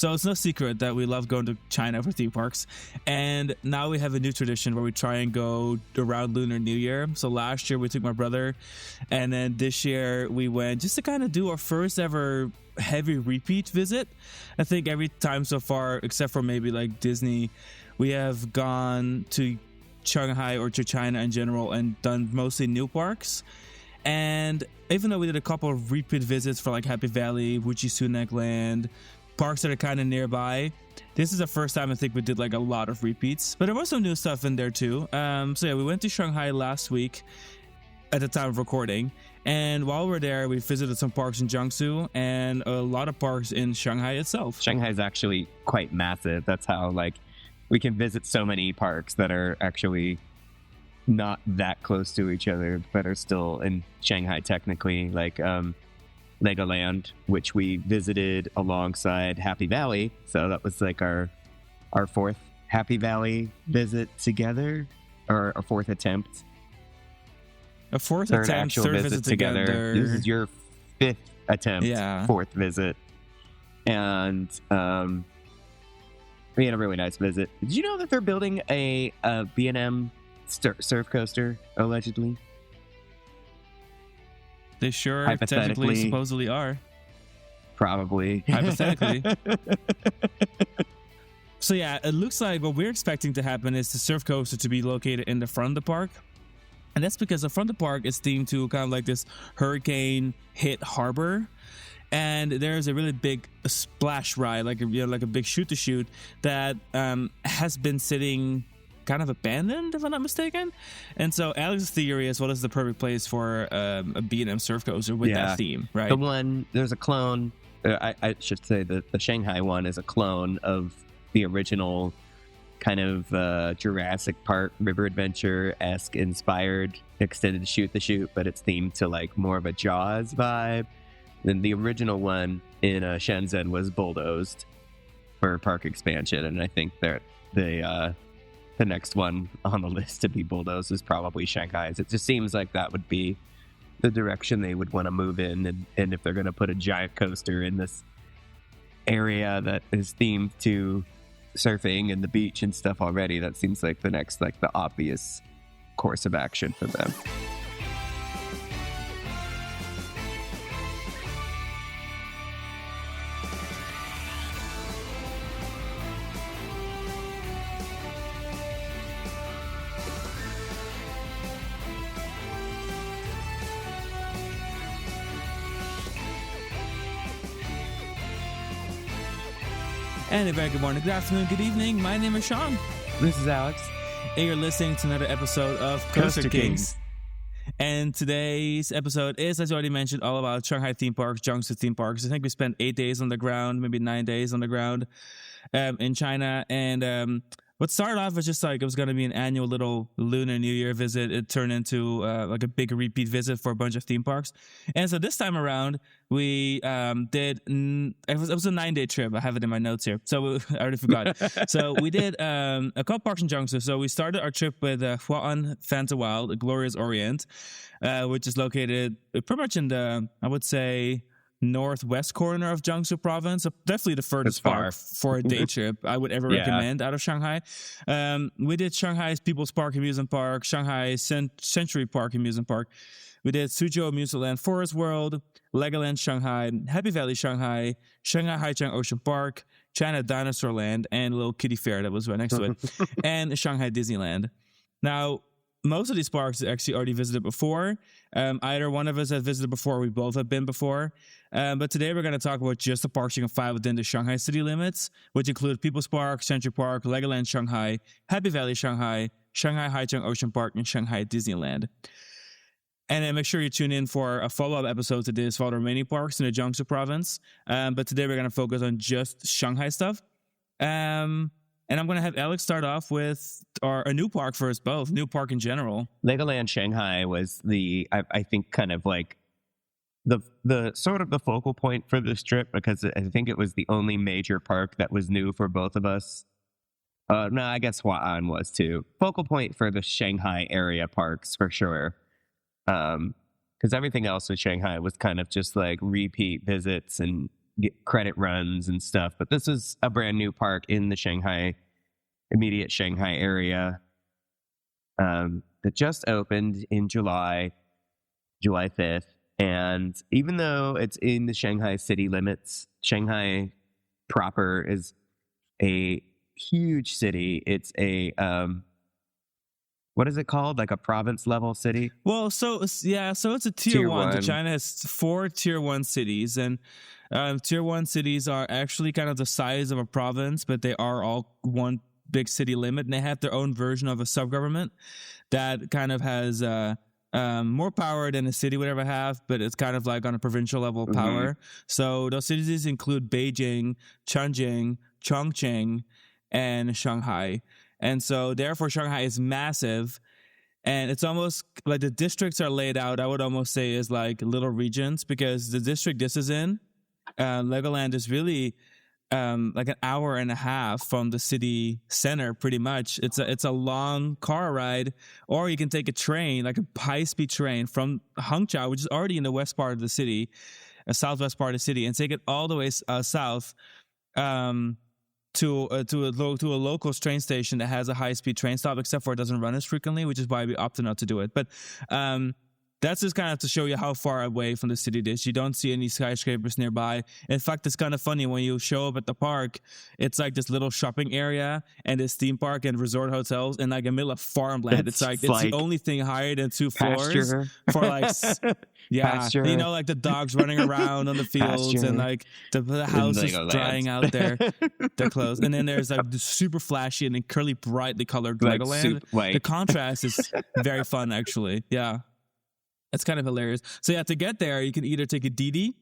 So it's no secret that we love going to China for theme parks. And now we have a new tradition where we try and go around Lunar New Year. So last year we took my brother, and then this year we went just to kind of do our first ever heavy repeat visit. I think every time so far, except for maybe like Disney, we have gone to Shanghai or to China in general and done mostly new parks. And even though we did a couple of repeat visits for like Happy Valley, Wuji Land, parks that are kind of nearby, this is the first time I think we did like a lot of repeats, but there was some new stuff in there too. So yeah, we went to Shanghai last week at the time of recording, and while we were there we visited some parks in Jiangsu and a lot of parks in Shanghai itself. Shanghai is actually quite massive. That's how like we can visit so many parks that are actually not that close to each other but are still in Shanghai technically, like Legoland, which we visited alongside Happy Valley. So that was like our fourth Happy Valley visit together, or our fourth attempt. A fourth third attempt, actual third visit together. This is your fifth attempt, fourth visit. And we had a really nice visit. Did you know that they're building a B&M surf coaster, allegedly? They sure technically supposedly are. Probably. Hypothetically. So yeah, it looks like what we're expecting to happen is the surf coaster to be located in the front of the park. And that's because the front of the park is themed to kind of like this hurricane hit harbor. And there's a really big splash ride, like a big shoot that has been sitting kind of abandoned, if I'm not mistaken. And so Alex's theory is, well, this is the perfect place for a B&M surf coaster with that theme, right? There's a clone. I should say that the Shanghai one is a clone of the original kind of Jurassic Park River Adventure-esque inspired extended shoot the chute, but it's themed to like more of a Jaws vibe. Then the original one in Shenzhen was bulldozed for park expansion, and I think that the next one on the list to be bulldozed is probably Shanghai's. It just seems like that would be the direction they would want to move in, and if they're going to put a giant coaster in this area that is themed to surfing and the beach and stuff already, that seems like the next, like the obvious course of action for them. And a very good morning, good afternoon, good evening. My name is Sean. This is Alex. And you're listening to another episode of Coaster Kings. And today's episode is, as you already mentioned, all about Shanghai theme parks, Jiangsu theme parks. I think we spent 8 days on the ground, maybe 9 days on the ground in China. And what started off was just like it was going to be an annual little Lunar New Year visit. It turned into like a big repeat visit for a bunch of theme parks. And so this time around, we it was a 9-day trip. I have it in my notes here. So I already forgot. So we did a couple parks in Jiangsu. So we started our trip with Hua'an Fanta Wild, Glorious Orient, which is located pretty much in the, I would say, northwest corner of Jiangsu province. So definitely the furthest park for a day trip I would ever recommend out of Shanghai. We did Shanghai's People's Park Amusement Park, Shanghai Century Park Amusement Park. We did Suzhou Amusement Land Forest World, Legoland Shanghai, Happy Valley Shanghai, Shanghai Haichang Ocean Park, China Dinosaur Land, and a little kiddie fair that was right next to it, and Shanghai Disneyland. Now, most of these parks actually already visited before. Either one of us have visited before, we both have been before. But today we're going to talk about just the parks you can find within the Shanghai city limits, which include People's Park, Century Park, Legoland Shanghai, Happy Valley Shanghai, Shanghai Haichang Ocean Park, and Shanghai Disneyland. And then make sure you tune in for a follow-up episode to this for all the remaining parks in the Jiangsu province. But today we're going to focus on just Shanghai stuff. And I'm going to have Alex start off with a new park for us both, new park in general. Legoland Shanghai was I think kind of like the sort of the focal point for this trip, because I think it was the only major park that was new for both of us. No, I guess Hua'an was too. Focal point for the Shanghai area parks for sure. Because everything else in Shanghai was kind of just like repeat visits and get credit runs and stuff. But this is a brand new park in the immediate Shanghai area that just opened in July 5th. And even though it's in the Shanghai city limits, Shanghai proper is a huge city. It's a what is it called? Like a province level city? Well, so it's a tier one. China has 4 tier 1 cities, and tier 1 cities are actually kind of the size of a province, but they are all one big city limit, and they have their own version of a sub-government that kind of has more power than a city would ever have, but it's kind of like on a provincial level of power. So those cities include Beijing, Chongqing, Chongqing, and Shanghai. And so therefore Shanghai is massive, and it's almost like the districts are laid out, I would almost say, is like little regions, because the district this is in, Legoland, is really like an hour and a half from the city center, pretty much. It's a long car ride, or you can take a train, like a high-speed train from Hangzhou, which is already in the west part of the city, southwest part of the city, and take it all the way south to a local train station that has a high-speed train stop, except for it doesn't run as frequently, which is why we opted not to do it. But that's just kind of to show you how far away from the city it is. You don't see any skyscrapers nearby. In fact, it's kind of funny when you show up at the park, it's like this little shopping area and this theme park and resort hotels in like the middle of farmland. It's the only thing higher than 2 floors for like, pasture. You know, like the dogs running around on the fields, pasture. And like the house is drying out their clothes. And then there's like the super flashy and curly, brightly colored like Legoland. The contrast is very fun, actually. Yeah. It's kind of hilarious. So yeah, to get there, you can either take a Didi,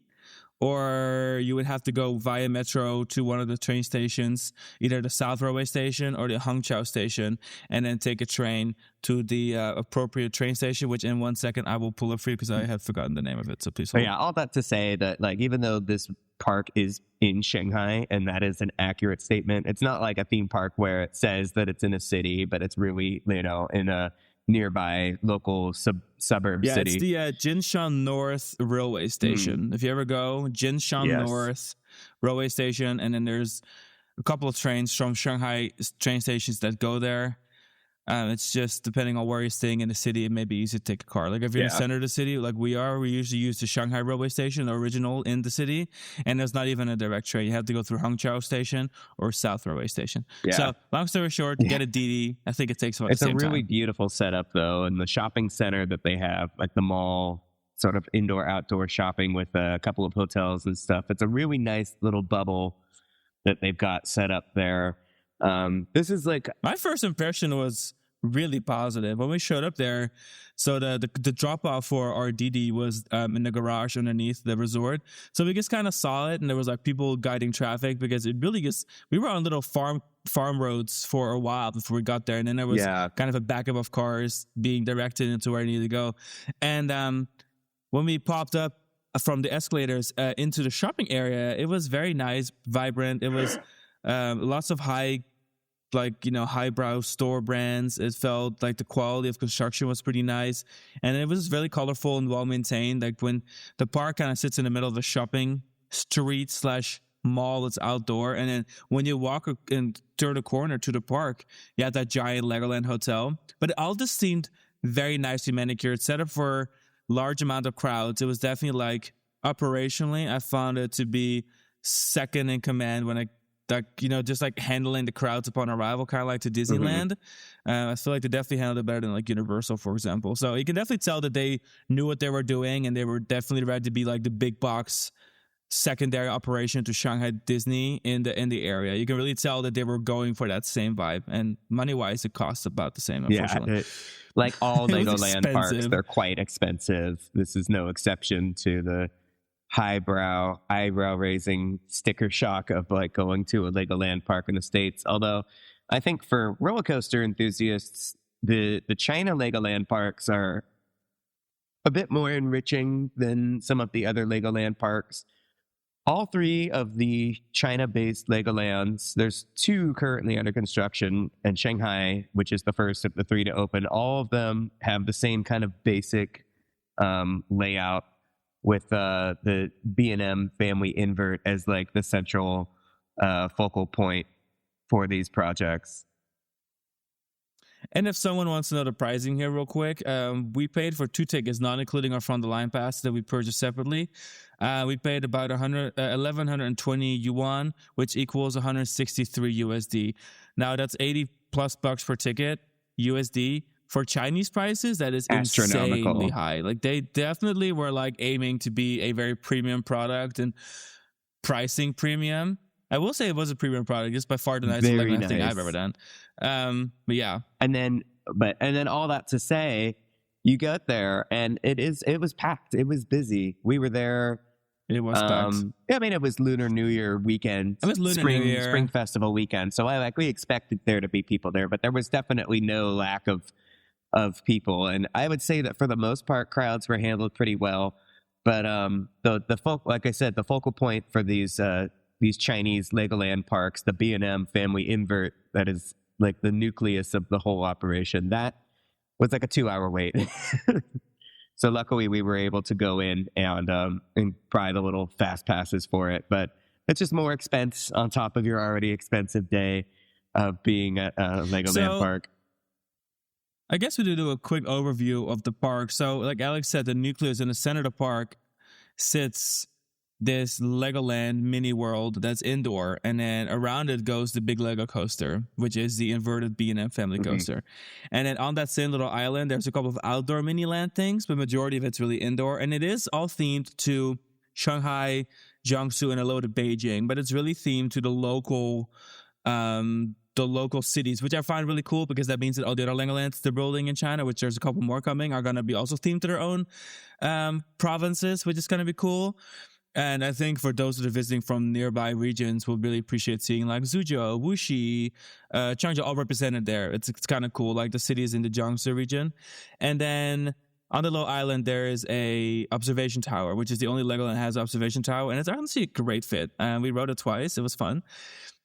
or you would have to go via metro to one of the train stations, either the South Railway Station or the Hangzhou Station, and then take a train to the appropriate train station, which in 1 second I will pull up for you because I have forgotten the name of it. So please hold. Yeah, all that to say that, like, even though this park is in Shanghai, and that is an accurate statement, it's not like a theme park where it says that it's in a city, but it's really, you know, in a nearby local suburb city. Yeah, it's the Jinshan North Railway Station. If you ever go, Jinshan North Railway Station, and then there's a couple of trains from Shanghai train stations that go there. It's just depending on where you're staying in the city, it may be easy to take a car. Like if you're in the center of the city, like we usually use the Shanghai Railway Station, the original in the city, and there's not even a direct train. You have to go through Hangzhou Station or South Railway Station. Yeah. So long story short, get a Didi. I think it takes about the same time. It's a really beautiful setup though, and the shopping center that they have, like the mall, sort of indoor-outdoor shopping with a couple of hotels and stuff. It's a really nice little bubble that they've got set up there. This is like, my first impression was really positive when we showed up there. So the drop off for our Didi was in the garage underneath the resort. So we just kind of saw it, and there was like people guiding traffic, because it really just, we were on little farm roads for a while before we got there, and then there was kind of a backup of cars being directed into where I needed to go. And when we popped up from the escalators into the shopping area, it was very nice, vibrant. It was lots of highbrow store brands. It felt like the quality of construction was pretty nice, and it was really colorful and well maintained. Like when the park kind of sits in the middle of the shopping street / mall, it's outdoor, and then when you walk and turn a corner to the park, you have that giant Legoland hotel. But it all just seemed very nicely manicured, set up for large amount of crowds. It was definitely like operationally, I found it to be second in command when just like handling the crowds upon arrival, kind of like to Disneyland. I feel like they definitely handled it better than like Universal, for example. So you can definitely tell that they knew what they were doing, and they were definitely ready to be like the big box secondary operation to Shanghai Disney in the area. You can really tell that they were going for that same vibe, and money wise, it costs about the same. Unfortunately, like all Legoland parks, they're quite expensive. This is no exception to the eyebrow raising sticker shock of like going to a Legoland park in the States. Although I think for roller coaster enthusiasts, the China Legoland parks are a bit more enriching than some of the other Legoland parks. All 3 of the China-based Legolands, there's 2 currently under construction, and Shanghai, which is the first of the 3 to open, all of them have the same kind of basic layout, with the B&M family invert as like the central focal point for these projects. And if someone wants to know the pricing here real quick, we paid for 2 tickets, not including our front of the line pass that we purchased separately. We paid about 1,120 yuan, which equals 163 USD. Now that's 80 plus bucks per ticket USD. For Chinese prices, that is insanely high. Like they definitely were like aiming to be a very premium product and pricing premium. I will say it was a premium product. It's by far the nicest Legoland thing I've ever done. But yeah. And then all that to say, you get there and it was packed. It was busy. We were there. It was packed. I mean, it was Lunar New Year weekend. It was Lunar New Year. Spring Festival weekend. So we expected there to be people there, but there was definitely no lack of people. And I would say that for the most part, crowds were handled pretty well. But like I said, the focal point for these Chinese Legoland parks, the B&M family invert, that is like the nucleus of the whole operation, that was like a 2-hour wait. So luckily we were able to go in and buy the little fast passes for it. But it's just more expense on top of your already expensive day of being at Legoland Park. I guess we do a quick overview of the park. So like Alex said, the nucleus in the center of the park sits this Legoland mini world that's indoor, and then around it goes the big Lego coaster, which is the inverted B&M family coaster. And then on that same little island, there's a couple of outdoor mini land things, but majority of it's really indoor. And it is all themed to Shanghai, Jiangsu, and a little bit of Beijing, but it's really themed to the local cities, which I find really cool because that means that all the other Legolands they're building in China, which there's a couple more coming, are going to be also themed to their own provinces, which is going to be cool. And I think for those that are visiting from nearby regions, we'll really appreciate seeing like Suzhou, Wuxi, Changzhou all represented there. It's kind of cool, like the cities in the Jiangsu region. And then on the little island, there is a observation tower, which is the only Legoland that has an observation tower. And it's honestly a great fit. We rode it twice. It was fun.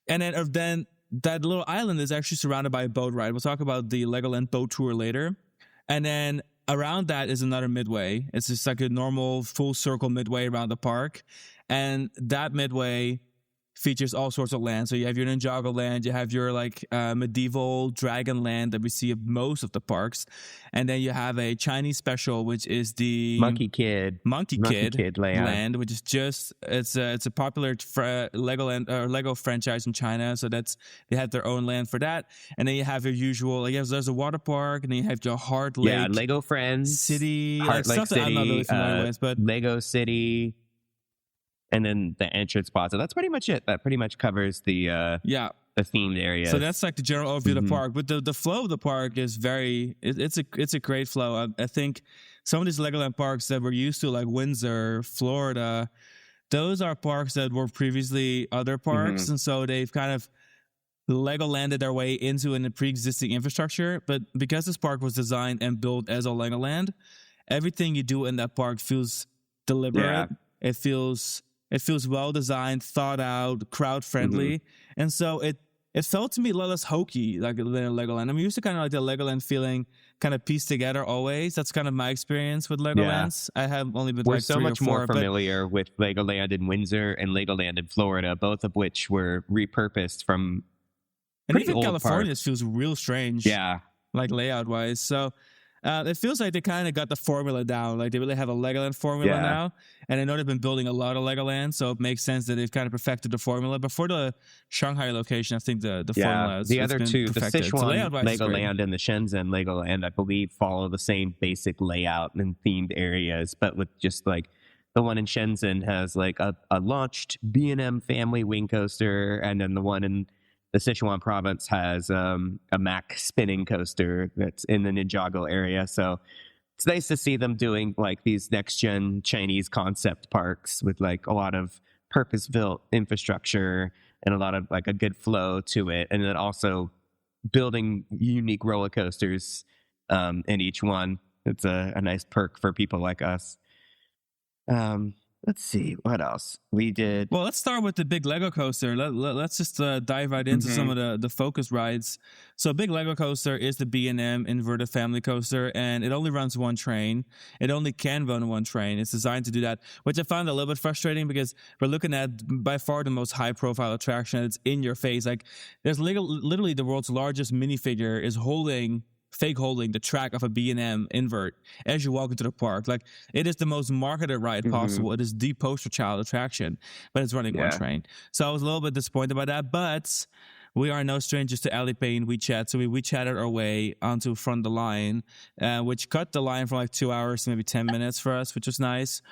And then that little island is actually surrounded by a boat ride. We'll talk about the Legoland boat tour later. And then around that is another midway. It's just like a normal full circle midway around the park. And that midway features all sorts of land. So you have your Ninjago land, you have your like medieval dragon land that we see at most of the parks. And then you have a Chinese special, which is the Monkey Kid land, which is just it's a popular Legoland or Lego franchise in China. So they have their own land for that. And then you have your usual, there's a water park, and then you have your Heart Lake, Lego Friends City, Heart Lake stuff City, that I'm not really familiar with, but Lego City. And then the entrance plaza. That's pretty much it. That pretty much covers the themed area. So that's like the general overview of the park. But the flow of the park is it's a great flow. I think some of these Legoland parks that we're used to, like Windsor, Florida, those are parks that were previously other parks. And so they've kind of Legolanded their way into a pre-existing infrastructure. But because this park was designed and built as a Legoland, everything you do in that park feels deliberate. Yeah. It feels well designed, thought out, crowd friendly, and so it felt to me a lot less hokey like than Legoland. I'm used to kind of like the Legoland feeling, kind of pieced together always. That's kind of my experience with Legolands. I have only been We're like so 3 much or 4, more familiar with Legoland in Windsor and Legoland in Florida, both of which were repurposed from. And even California feels real strange. Yeah, like layout wise. So. It feels like they kind of got the formula down. Like they really have a Legoland formula now. And I know they've been building a lot of Legoland, so it makes sense that they've kind of perfected the formula. But for the Shanghai location, I think the formula is the other two, perfected. the Sichuan Legoland and the Shenzhen Legoland, I believe, follow the same basic layout and themed areas, but with just like the one in Shenzhen has like a launched B&M family wing coaster, and then the one in the Sichuan province has a Mack spinning coaster that's in the Ninjago area. So it's nice to see them doing like these next-gen Chinese concept parks with like a lot of purpose-built infrastructure and a lot of like a good flow to it. And then also building unique roller coasters in each one. It's a nice perk for people like us. let's see what else we did. Well, let's start with the big Lego coaster. Let's just dive right into some of the focus rides. So, big Lego coaster is the B&M inverted family coaster, and it only runs one train. It only can run one train. It's designed to do that, which I found a little bit frustrating because we're looking at by far the most high-profile attraction. It's in your face. Like, there's literally the world's largest minifigure is fake holding the track of a B&M invert as you walk into the park. Like, it is the most marketed ride possible. It is the poster child attraction, but it's running one train. So I was a little bit disappointed by that, but we are no strangers to Alipay and WeChat. So we chatted our way onto front of the line, which cut the line from like 2 hours to maybe 10 minutes for us, which was nice.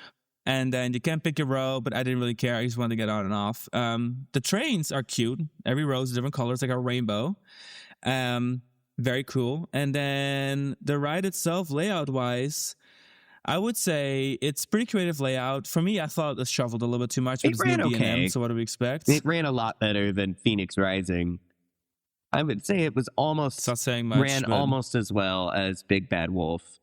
And then you can pick your row, but I didn't really care. I just wanted to get on and off. The trains are cute. Every row is different colors, like a rainbow. Very cool. And then the ride itself, layout-wise, I would say it's pretty creative layout. For me, I thought it shuffled a little bit too much. It ran okay. So what do we expect? It ran a lot better than Phoenix Rising. I would say it was almost... It's not saying much, ran almost as well as Big Bad Wolf.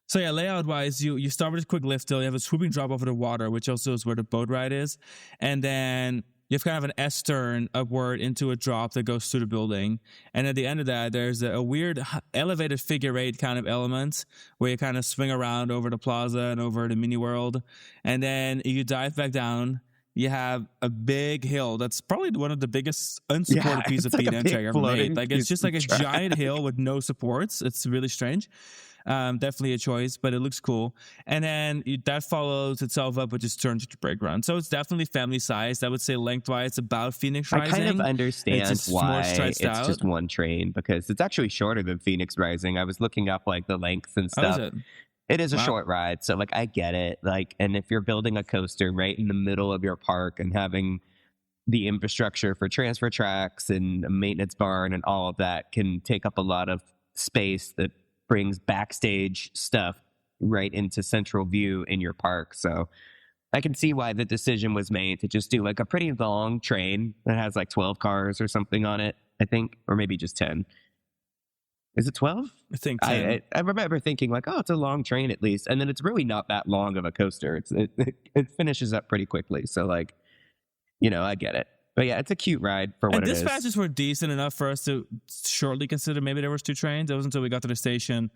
So yeah, layout-wise, you start with a quick lift hill. You have a swooping drop over the water, which also is where the boat ride is. And then you have kind of an S-turn upward into a drop that goes through the building. And at the end of that, there's a weird elevated figure eight kind of element where you kind of swing around over the plaza and over the mini world. And then you dive back down. You have a big hill that's probably one of the biggest unsupported pieces of B&M track ever made. Like, it's just like a giant hill with no supports. It's really strange. Definitely a choice, but it looks cool. And then that follows itself up with just turns to brake run. So it's definitely family sized. I would say lengthwise about Phoenix Rising. I kind of understand why it's just one train, because it's actually shorter than Phoenix Rising. I was looking up like the lengths and stuff. Oh, is it? It is a short ride, so like I get it. Like, and if you're building a coaster right in the middle of your park and having the infrastructure for transfer tracks and a maintenance barn and all of that can take up a lot of space that brings backstage stuff right into central view in your park. So I can see why the decision was made to just do like a pretty long train that has like 12 cars or something on it, I think, or maybe just 10. Is it 12? I think 10. I remember thinking like, oh, it's a long train at least. And then it's really not that long of a coaster. It finishes up pretty quickly. So like, you know, I get it. But yeah, it's a cute ride for what it is. And dispatches were decent enough for us to shortly consider maybe there was two trains. It wasn't until we got to the station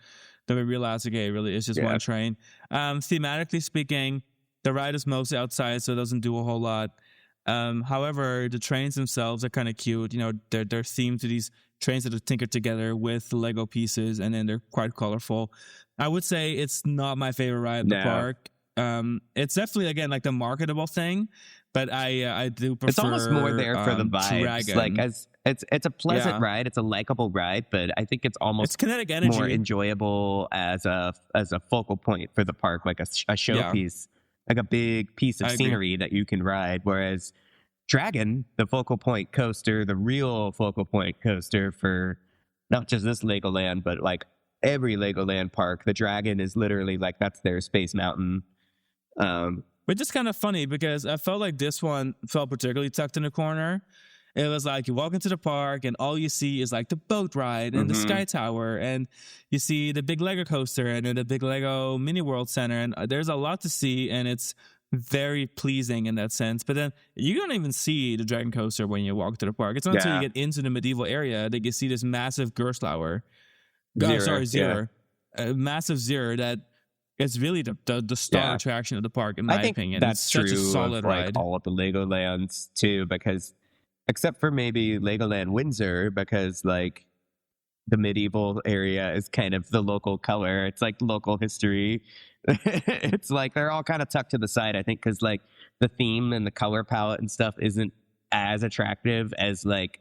that we realized, okay, really, it's just one train. Thematically speaking, the ride is mostly outside, so it doesn't do a whole lot. However, the trains themselves are kind of cute. You know, they're themed to these trains that are tinkered together with Lego pieces, and then they're quite colorful. I would say it's not my favorite ride at the park. It's definitely, again, like the marketable thing, but I do prefer. It's almost more there for the vibes. Dragon. Like, as it's a pleasant ride, it's a likable ride, but I think it's almost kinetic energy, more enjoyable as a focal point for the park, like a showpiece, like a big piece of scenery that you can ride. Whereas Dragon, the focal point coaster, the real focal point coaster for not just this Legoland, but like every Legoland park, the Dragon is literally like, that's their Space Mountain. Which is kind of funny because I felt like this one felt particularly tucked in the corner. It was like you walk into the park and all you see is like the boat ride and the Sky Tower, and you see the big Lego coaster and then the big Lego Mini World Center, and there's a lot to see, and it's very pleasing in that sense. But then you don't even see the Dragon coaster when you walk to the park. It's not until you get into the medieval area that you see this massive Gerstlauer. Zero. A massive Zero that it's really the star attraction of the park, in my opinion. That's it's true such a solid of, like, ride. all of the Legolands too, because except for maybe Legoland Windsor, because like the medieval area is kind of the local color. It's like local history. It's like they're all kind of tucked to the side, I think, because like the theme and the color palette and stuff isn't as attractive as like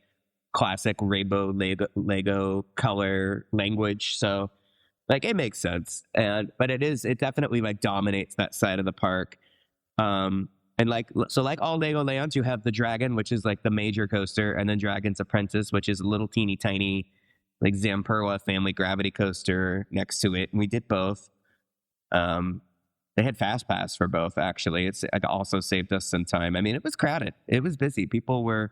classic rainbow Lego color language. So like it makes sense, but it definitely like dominates that side of the park. And like all Legolands, you have the Dragon, which is like the major coaster, and then Dragon's Apprentice, which is a little teeny tiny like Zamperla family gravity coaster next to it. And we did both. They had Fast Pass for both, actually. It also saved us some time. I mean, it was crowded. It was busy. People were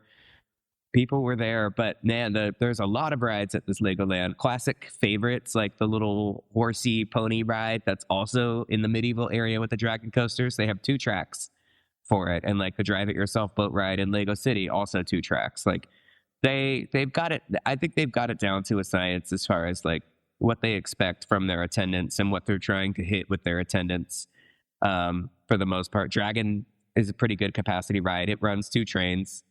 People were there, but man, there's a lot of rides at this Legoland. Classic favorites like the little horsey pony ride that's also in the medieval area with the dragon coasters. They have 2 tracks for it, and like the drive it yourself boat ride in Lego City, also 2 tracks. Like they've got it. I think they've got it down to a science as far as like what they expect from their attendants and what they're trying to hit with their attendants. For the most part, Dragon is a pretty good capacity ride. It runs 2 trains.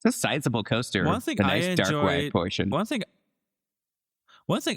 It's a sizable coaster. One thing a nice dark ride portion. One thing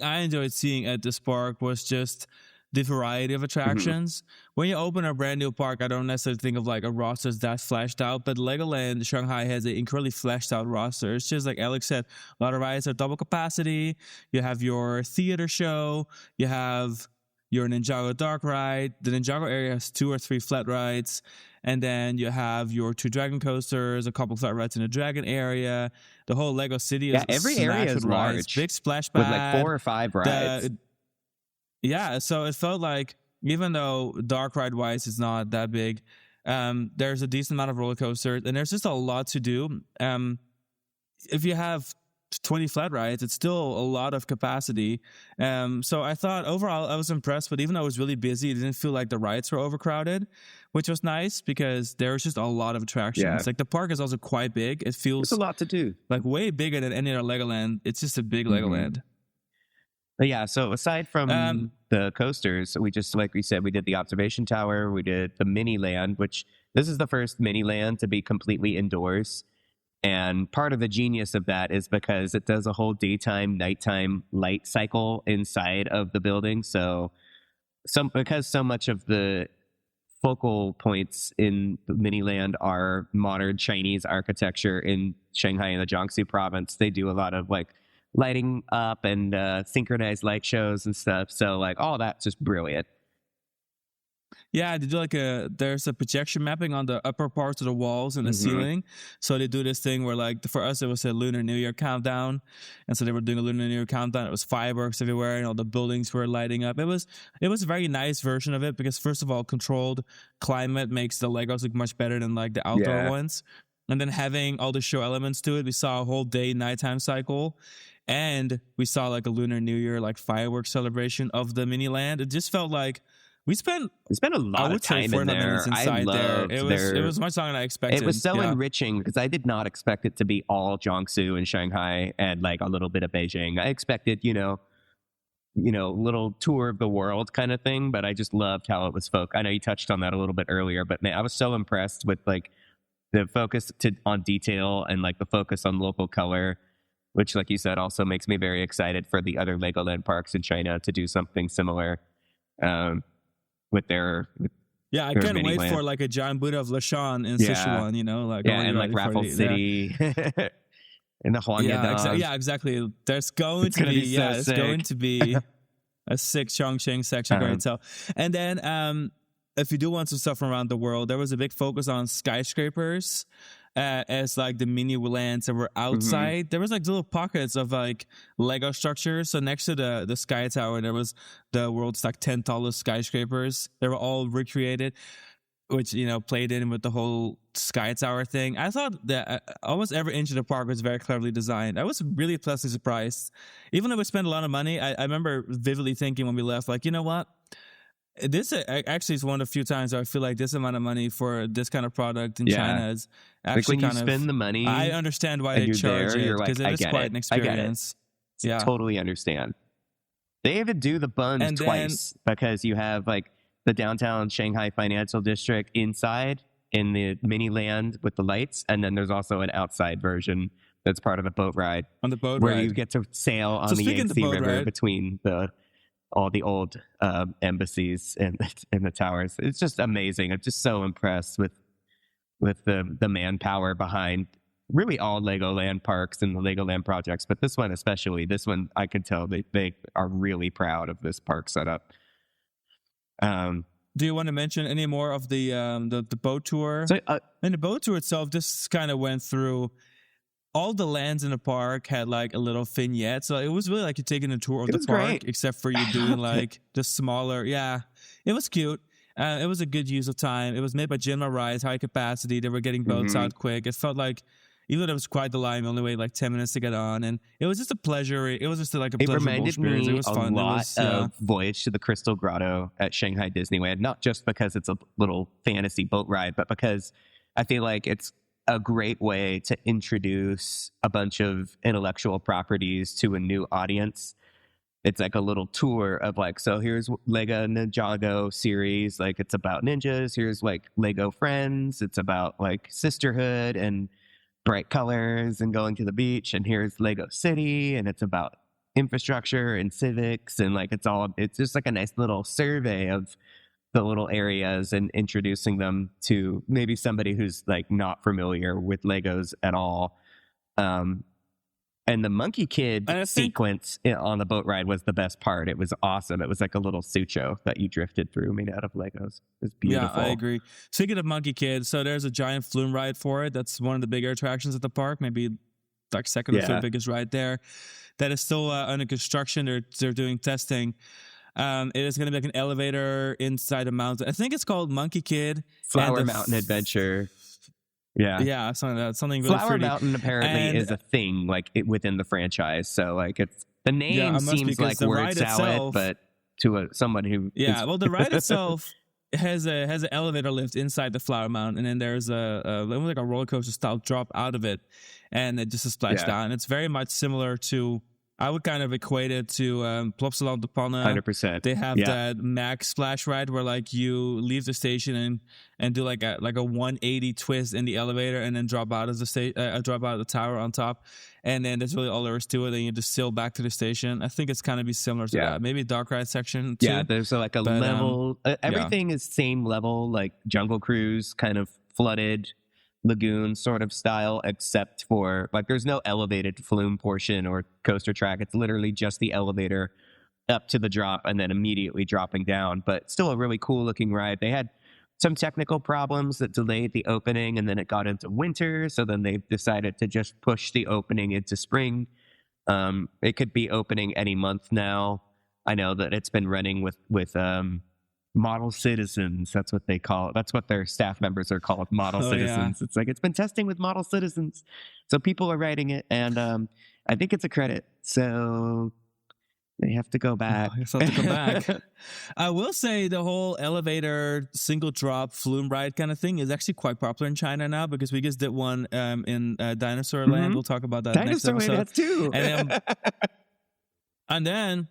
I enjoyed seeing at this park was just the variety of attractions. When you open a brand new park, I don't necessarily think of like a roster that's fleshed out, but Legoland Shanghai has an incredibly fleshed out roster. It's just like Alex said, a lot of rides are double capacity. You have your theater show. You have your Ninjago dark ride. The Ninjago area has 2 or 3 flat rides. And then you have your 2 dragon coasters, a couple flat rides in the dragon area. The whole Lego City is every area is large. Rides. Big splash pad. With like 4 or 5 rides. So it felt like, even though dark ride wise is not that big, there's a decent amount of roller coasters, and there's just a lot to do. If you have 20 flat rides, it's still a lot of capacity. So I thought overall I was impressed, but even though it was really busy, it didn't feel like the rides were overcrowded, which was nice because there was just a lot of attractions. Yeah. Like the park is also quite big. It feels There's a lot to do. Like way bigger than any other Legoland. It's just a big Legoland. But yeah, so aside from the coasters, we just, like we said, we did the observation tower, we did the mini land, which this is the first mini land to be completely indoors. And part of the genius of that is because it does a whole daytime, nighttime light cycle inside of the building. So because so much of the focal points in the mini land are modern Chinese architecture in Shanghai and the Jiangsu province, they do a lot of like lighting up and synchronized light shows and stuff. So like all that's just brilliant. Yeah, they do there's a projection mapping on the upper parts of the walls and the ceiling. So they do this thing where like, for us, it was a Lunar New Year countdown. And so they were doing a Lunar New Year countdown. It was fireworks everywhere and all the buildings were lighting up. It was a very nice version of it because first of all, controlled climate makes the Legos look much better than like the outdoor ones. And then having all the show elements to it, we saw a whole day nighttime cycle. And we saw like a Lunar New Year, like fireworks celebration of the mini land. It just felt like we spent a lot of time in there. I loved it was much longer than I expected. It was so enriching because I did not expect it to be all Jiangsu and Shanghai and like a little bit of Beijing. I expected, little tour of the world kind of thing, but I just loved how it was focused. I know you touched on that a little bit earlier, but man, I was so impressed with like the focus on detail and like the focus on local color, which, like you said, also makes me very excited for the other Legoland parks in China to do something similar. With their I can't wait for like a giant Buddha of Lashan in Sichuan, and like Raffle City and the Huangya exactly. There's going to be it's going to be a sick Chongqing section. Going to tell. And then if you do want some stuff from around the world, there was a big focus on skyscrapers. As like the mini lands that were outside, there was like little pockets of like Lego structures. So next to the Sky Tower, there was the world's like 10 tallest skyscrapers. They were all recreated, which played in with the whole Sky Tower thing. I thought that almost every inch of the park was very cleverly designed. I was really pleasantly surprised, even though we spent a lot of money. I remember vividly thinking when we left, like, you know what? This actually is one of the few times where I feel like this amount of money for this kind of product in China is actually like when you spend the money. I understand why they charge it because it is quite an experience. I totally understand. They even do the buns twice because you have like the downtown Shanghai Financial District inside in the mini land with the lights, and then there's also an outside version that's part of the boat ride. On the boat where ride, you get to sail on the Yangtze River between all the old embassies and the towers. It's just amazing. I'm just so impressed with the manpower behind really all Legoland parks and the Legoland projects, but this one especially. This one, I can tell they are really proud of this park setup. Do you want to mention any more of the boat tour? So, and the boat tour itself just kind of went through. All the lands in the park had like a little vignette, so it was really like you're taking a tour of the park, except for you doing like the smaller. Yeah, it was cute. It was a good use of time. It was made by Jinma Rides, high capacity. They were getting boats out quick. It felt like, even though it was quite the line, we only waited like 10 minutes to get on. And it was just a pleasure. It was just like a pleasurable experience. It was fun. It reminded me a lot of Voyage to the Crystal Grotto at Shanghai Disneyland, not just because it's a little fantasy boat ride, but because I feel like it's a great way to introduce a bunch of intellectual properties to a new audience. It's like a little tour of like, so here's Lego Ninjago series. Like, it's about ninjas. Here's like Lego Friends. It's about like sisterhood and bright colors and going to the beach. And here's Lego City, and it's about infrastructure and civics. And like, it's just like a nice little survey of the little areas and introducing them to maybe somebody who's like not familiar with Legos at all. And the Monkey Kid sequence on the boat ride was the best part. It was awesome. It was like a little sucho that you drifted through made out of Legos. It was beautiful. Yeah, I agree. Speaking of Monkey Kid, so there's a giant flume ride for it. That's one of the bigger attractions at the park, maybe like second or third biggest ride there. That is still under construction. They're doing testing. It is going to be like an elevator inside a mountain. I think it's called Monkey Kid. Flower Mountain Adventure. Yeah, something really Flower fruity. Mountain apparently is a thing like within the franchise. So like it's the name seems like words salad, but to someone who well, the ride itself has an elevator lift inside the Flower Mountain, and then there's like a roller coaster style drop out of it, and it just splash down. It's very much similar to. I would kind of equate it to Plopsaland de Panne. 100%. They have that max splash ride where like you leave the station and do like a 180 twist in the elevator and then drop out of the tower on top, and then that's really all there is to it. Then you just sail back to the station. I think it's kind of be similar to that. Maybe a dark ride section too. Yeah, there's like a level. Everything is same level, like Jungle Cruise, kind of flooded lagoon sort of style, except for like there's no elevated flume portion or coaster track. It's literally just the elevator up to the drop and then immediately dropping down, but still a really cool looking ride. They had some technical problems that delayed the opening, and then it got into winter, so then they decided to just push the opening into spring. It could be opening any month now. I know that it's been running with model citizens. That's what they call it. That's what their staff members are called, model citizens. Yeah. It's like it's been testing with model citizens, so people are writing it, and I think it's a credit, so they have to go back. I will say the whole elevator single drop flume ride kind of thing is actually quite popular in China now, because we just did one in Dinosaur Land. We'll talk about that Dinosaur next episode. Land has two. And then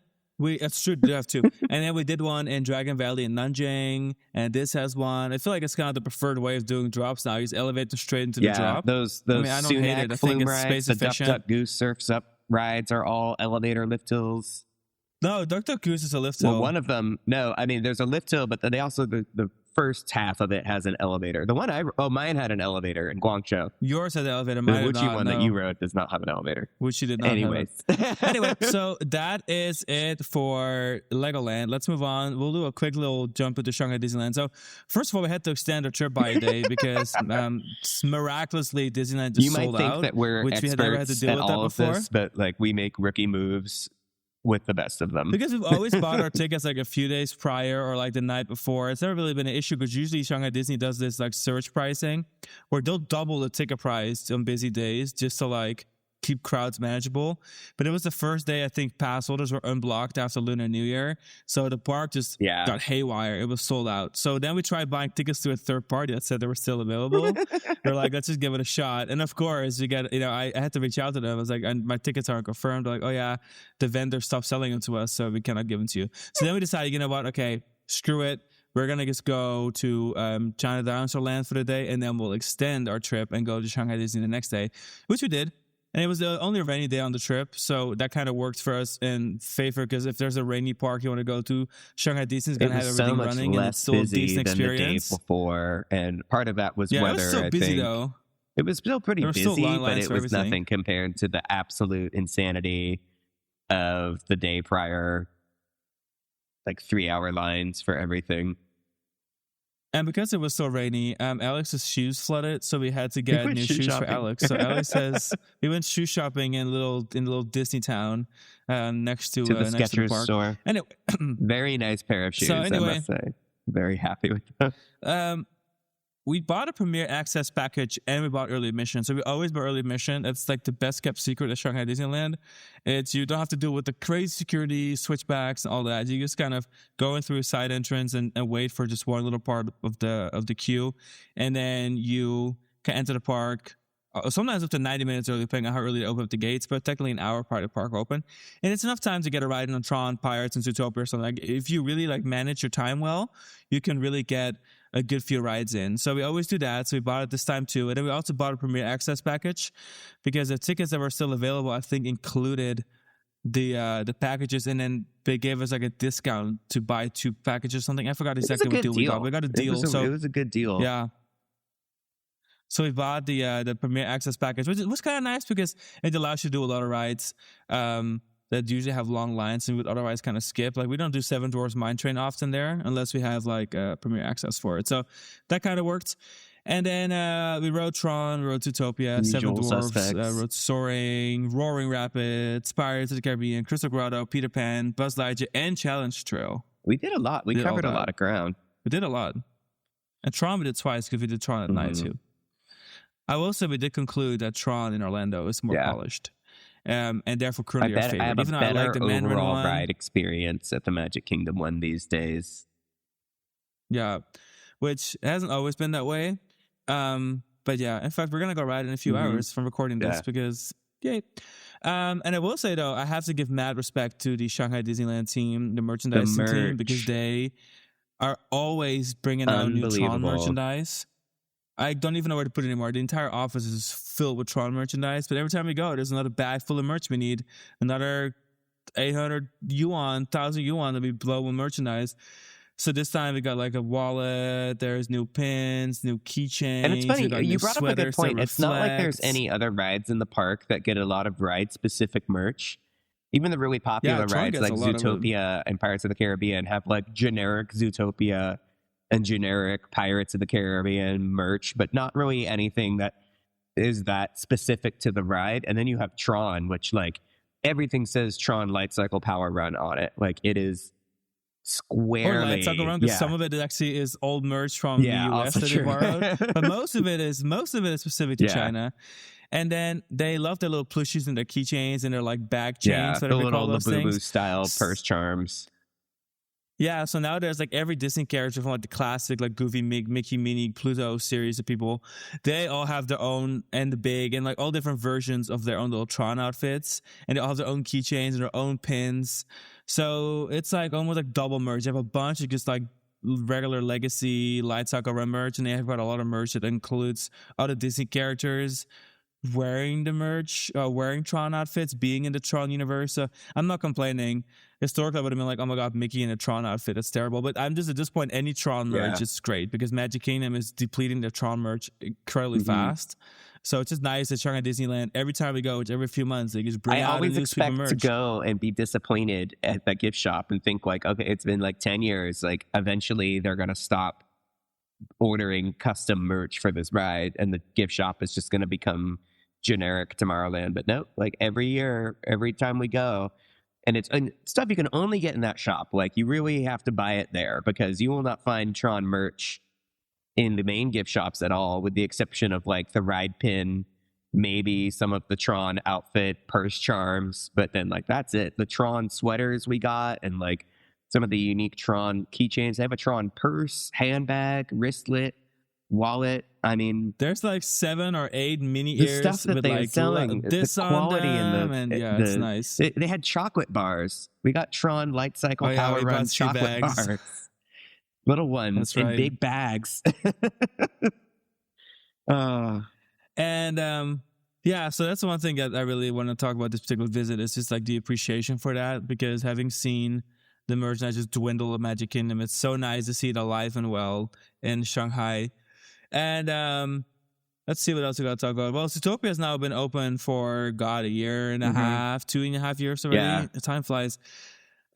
that's true, they have two. And then we did one in Dragon Valley in Nanjing, and this has one. I feel like it's kind of the preferred way of doing drops now. You just elevate them straight into the drop. Those I don't hate it. I think it's space efficient. The Duck Goose Surfs Up rides are all elevator lift hills. No, Duck Goose is a lift hill. Well, one of them, no. I mean, there's a lift hill, but they also, the first half of it has an elevator. The one mine had an elevator in Guangzhou. Yours had an elevator. Mine did not. The Wuxi one that you rode does not have an elevator. Wuxi did not. Anyways. Anyway, so that is it for Legoland. Let's move on. We'll do a quick little jump into Shanghai Disneyland. So first of all, we had to extend our trip by a day because miraculously Disneyland just sold out. You might think that we're which experts we had never had to deal at with that all of before. this, but like we make rookie moves with the best of them. Because we've always bought our tickets like a few days prior or like the night before. It's never really been an issue, because usually Shanghai Disney does this like surge pricing where they'll double the ticket price on busy days just to like keep crowds manageable. But it was the first day I think pass holders were unblocked after Lunar New Year, so the park just got haywire. It was sold out. So then we tried buying tickets to a third party that said they were still available. They're like, let's just give it a shot. And of course we got, I had to reach out to them. I was like, my tickets aren't confirmed. They're like, oh yeah, the vendor stopped selling them to us, so we cannot give them to you. So then we decided, you know what, okay, screw it, we're gonna just go to China Dinosaur Land for the day, and then we'll extend our trip and go to Shanghai Disney the next day, which we did. And it was the only rainy day on the trip, so that kind of worked for us in favor, because if there's a rainy park you want to go to, Shanghai Disney is going to have everything running, and it's still a decent experience. The day before, and part of that was weather. It was still busy though. It was still pretty busy, but it was nothing compared to the absolute insanity of the day prior, like 3-hour lines for everything. And because it was so rainy, Alex's shoes flooded, so we had to get new shoes for Alex. So Alex we went shoe shopping in little Disney town next to the Skechers park. store. Anyway, very nice pair of shoes, I must say. Very happy with that. We bought a Premier Access package and we bought early admission. So we always buy early admission. It's like the best kept secret at Shanghai Disneyland. It's you don't have to deal with the crazy security, switchbacks, and all that. You just kind of go in through a side entrance and wait for just one little part of the queue, and then you can enter the park. Sometimes up to 90 minutes early, depending on how early they open up the gates, but technically an hour prior to park open. And it's enough time to get a ride on Tron, Pirates, and Zootopia or something. Like, if you really like manage your time well, you can really get a good few rides in. So we always do that. So we bought it this time too. And then we also bought a Premier Access package because the tickets that were still available, I think, included the packages, and then they gave us like a discount to buy 2 packages or something. I forgot exactly what deal we got. We got a deal. It was a good deal. Yeah. So we bought the Premier Access package, which was kind of nice because it allows you to do a lot of rides that usually have long lines and we would otherwise kind of skip. Like, we don't do Seven Dwarfs Mine Train often there unless we have like Premier Access for it. So that kind of worked. And then we rode Tron, rode Zootopia, Seven Dwarfs, rode Soaring, Roaring Rapids, Pirates of the Caribbean, Crystal Grotto, Peter Pan, Buzz Lightyear, and Challenge Trail. We did a lot. We covered a lot of ground. We did a lot. And Tron we did twice because we did Tron at night too. I will say we did conclude that Tron in Orlando is more polished. And therefore currently our favorite. I have a better overall ride experience at the Magic Kingdom one these days. Yeah, which hasn't always been that way. But yeah, in fact, we're going to go ride in a few hours from recording this because, yay. And I will say, though, I have to give mad respect to the Shanghai Disneyland team, the merchandising team, because they are always bringing out new Tron merchandise. I don't even know where to put it anymore. The entire office is filled with Tron merchandise, but every time we go, there's another bag full of merch we need. Another 800 yuan, 1,000 yuan to be blown with merchandise. So this time we got like a wallet, there's new pins, new keychains. And it's funny, you brought up a good point. It's not like there's any other rides in the park that get a lot of ride-specific merch. Even the really popular rides like Zootopia and Pirates of the Caribbean have like generic Zootopia and generic Pirates of the Caribbean merch, but not really anything that is that specific to the ride. And then you have Tron, which like everything says Tron Light Cycle Power Run on it. Like it is squarely. Or Light Cycle Run, because some of it actually is old merch from the US that they borrowed. But most of it is specific to China. And then they love their little plushies and their keychains and their like bag chains. The little Labubu style purse charms. Yeah, so now there's like every Disney character from like the classic like Goofy, Mickey, Minnie, Pluto series of people. They all have their own, and the big, and like all different versions of their own little Tron outfits, and they all have their own keychains and their own pins. So it's like almost like double merch. You have a bunch of just like regular legacy Light Cycle Run merch, and they have got a lot of merch that includes other Disney characters wearing the merch, wearing Tron outfits, being in the Tron universe. So I'm not complaining. Historically, I would have been like, oh my God, Mickey in a Tron outfit. It's terrible. But I'm just at this point, any Tron merch is great because Magic Kingdom is depleting their Tron merch incredibly fast. So it's just nice that Shanghai Disneyland, every time we go, which every few months, they just bring out a new super merch. I always expect to go and be disappointed at that gift shop and think like, okay, it's been like 10 years. Like eventually they're going to stop ordering custom merch for this ride and the gift shop is just going to become generic Tomorrowland. But no, like every year, every time we go, and it's stuff you can only get in that shop. Like you really have to buy it there because you will not find Tron merch in the main gift shops at all, with the exception of like the ride pin, maybe some of the Tron outfit purse charms, but then like that's it. The Tron sweaters we got and like some of the unique Tron keychains. They have a Tron purse, handbag, wristlet, wallet. I mean, there's like 7 or 8 mini ears stuff that with they like selling, this the quality on them, and it's nice. They had chocolate bars. We got Tron Light Cycle Power Run chocolate bars, little ones in big bags. And so that's the one thing that I really want to talk about this particular visit is just like the appreciation for that, because having seen the merchandise just dwindle at Magic Kingdom, it's so nice to see it alive and well in Shanghai. And let's see what else we got to talk about. Well, Zootopia has now been open for, God, a year and a half, 2.5 years already. Yeah. Time flies.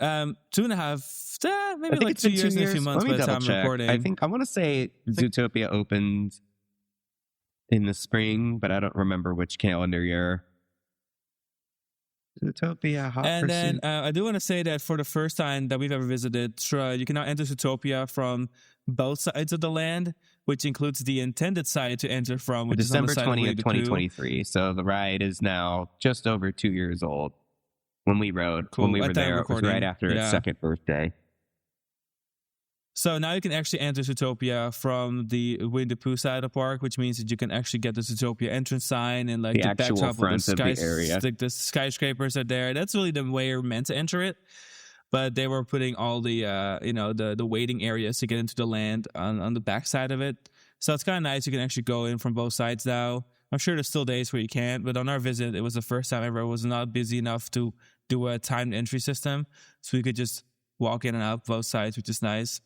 2.5, maybe like 2 years and a few months by the time I'm recording. I want to say Zootopia opened in the spring, but I don't remember which calendar year. Zootopia, hot And then pursuit. I do want to say that for the first time that we've ever visited, you can now enter Zootopia from both sides of the land, which includes the intended side to enter from, which December is on the side 20th, of 2023. So the ride is now just over 2 years old. When we rode, Cool. when we At were time there, it was recording. right after its Yeah. second birthday. So now you can actually enter Zootopia from the Winnie the Pooh side of the park, which means that you can actually get the Zootopia entrance sign and like The the actual backdrop front of the area. like the skyscrapers are there. That's really the way you're meant to enter it. But they were putting all the the waiting areas to get into the land on the back side of it. So it's kind of nice. You can actually go in from both sides now. I'm sure there's still days where you can't, but on our visit, it was the first time ever. It was not busy enough to do a timed entry system, so we could just walk in and out both sides, which is nice.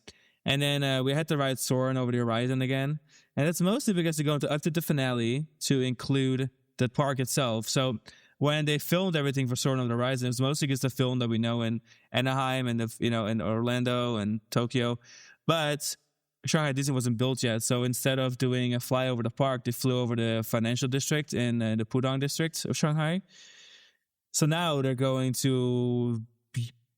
And then we had to ride Soarin' over the horizon again, and that's mostly because they're going to update the finale to include the park itself. So when they filmed everything for Soarin' over the horizon, it was mostly just the film that we know in Anaheim and in Orlando and Tokyo, but Shanghai Disney wasn't built yet. So instead of doing a fly over the park, they flew over the financial district in the Pudong district of Shanghai. So now they're going to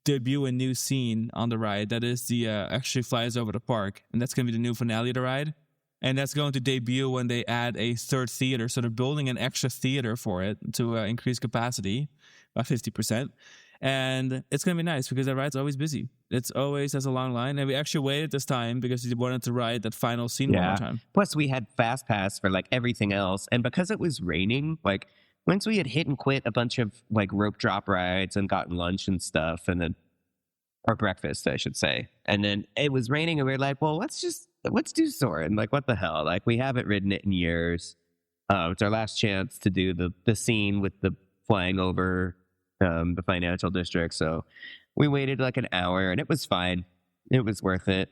debut a new scene on the ride that is the actually flies over the park, and that's going to be the new finale of the ride, and that's going to debut when they add a third theater. So they're building an extra theater for it to increase capacity by 50%, and it's going to be nice because the ride's always busy. It's always has a long line, and we actually waited this time because we wanted to ride that final scene one more time. Plus we had fast pass for like everything else, and because it was raining, like once we had hit and quit a bunch of like rope drop rides and gotten lunch and stuff, and then or breakfast, I should say, and then it was raining, and we were like, well, let's do Soarin'. Like, what the hell? Like, we haven't ridden it in years. It's our last chance to do the scene with the flying over the financial district. So we waited like an hour, and it was fine. It was worth it.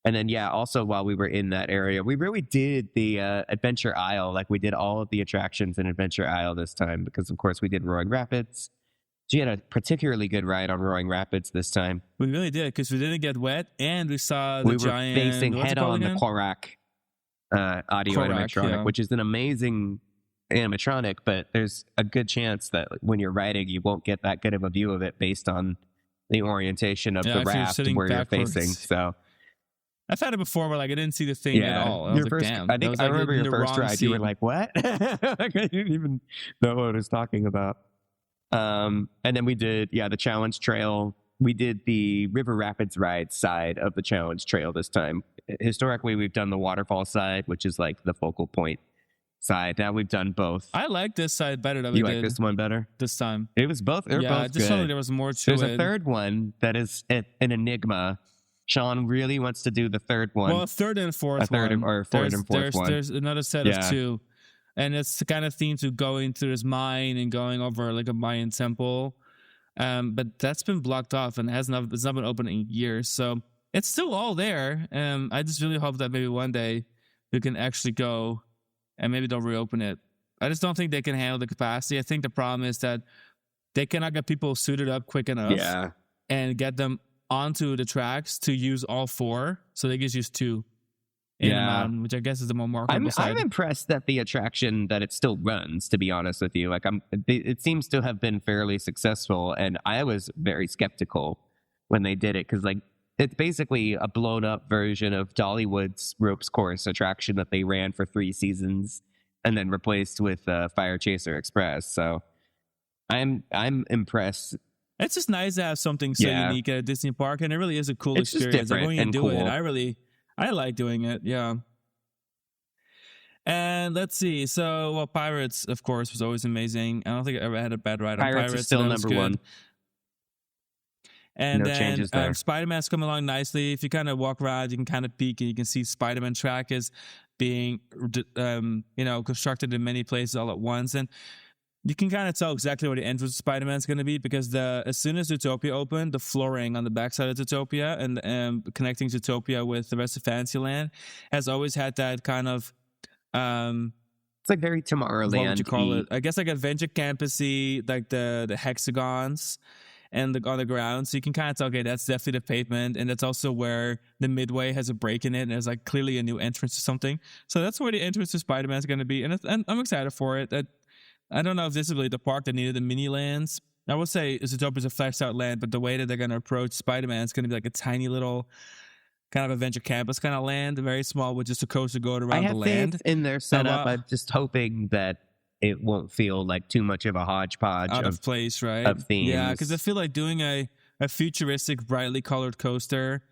And then, yeah, also while we were in that area, we really did the Adventure Isle. Like, we did all of the attractions in Adventure Isle this time because, of course, we did Roaring Rapids. So you had a particularly good ride on Roaring Rapids this time. We really did because we didn't get wet, and we saw the giant... We were facing head-on the Korak audio animatronic, which is an amazing animatronic, but there's a good chance that when you're riding, you won't get that good of a view of it based on the orientation of the raft where you're facing. So... I've had it before where like I didn't see the thing at all. I was like, damn. I think I remember your first ride. You were like, "What?" Like, I didn't even know what I was talking about. And then we did, the Challenge Trail. We did the River Rapids ride side of the Challenge Trail this time. Historically, we've done the waterfall side, which is like the focal point side. Now we've done both. I like this side better than you like this one better this time. It was both. They're both I just felt like there was more to it. There's a third one that is an enigma. Sean really wants to do the third one. Well, third and fourth one. There's another set of two. And it's kind of themed to going through this mine and going over like a Mayan temple. But that's been blocked off and it's not been open in years. So it's still all there. I just really hope that maybe one day we can actually go and maybe they'll reopen it. I just don't think they can handle the capacity. I think the problem is that they cannot get people suited up quick enough and get them onto the tracks to use all four, so they just use two in the mountain, which I guess is the more marketable side. I'm impressed that the attraction that it still runs, to be honest with you. Like it seems to have been fairly successful, and I was very skeptical when they did it because like it's basically a blown up version of Dollywood's Ropes Course attraction that they ran for 3 seasons and then replaced with Fire Chaser Express. So I'm impressed. It's just nice to have something so unique at a Disney park, and it really is a cool experience. Like when you do it, I like doing it. Yeah. And let's see. So, well, Pirates, of course, was always amazing. I don't think I ever had a bad ride on Pirates. Is still number one. And then Spider-Man's coming along nicely. If you kind of walk around, you can kind of peek and you can see Spider-Man track is being, constructed in many places all at once. And you can kind of tell exactly where the entrance of Spider-Man's going to be because as soon as Zootopia opened, the flooring on the backside of Zootopia and connecting Zootopia with the rest of Fantasyland has always had that kind of... it's like very Tomorrowland. What would you call it? I guess like Adventure Campus-y, like the hexagons and on the ground. So you can kind of tell, okay, that's definitely the pavement. And that's also where the midway has a break in it. And there's like clearly a new entrance to something. So that's where the entrance to Spider-Man is going to be. And I'm excited for it. I don't know if this is really the park that needed the mini lands. I would say Zootopia is a fleshed out land, but the way that they're going to approach Spider-Man is going to be like a tiny little kind of adventure campus kind of land, very small with just a coaster going around the land. I have faith in their setup. I'm just hoping that it won't feel like too much of a hodgepodge out of place, right? Of themes. Yeah, because I feel like doing a futuristic, brightly colored coaster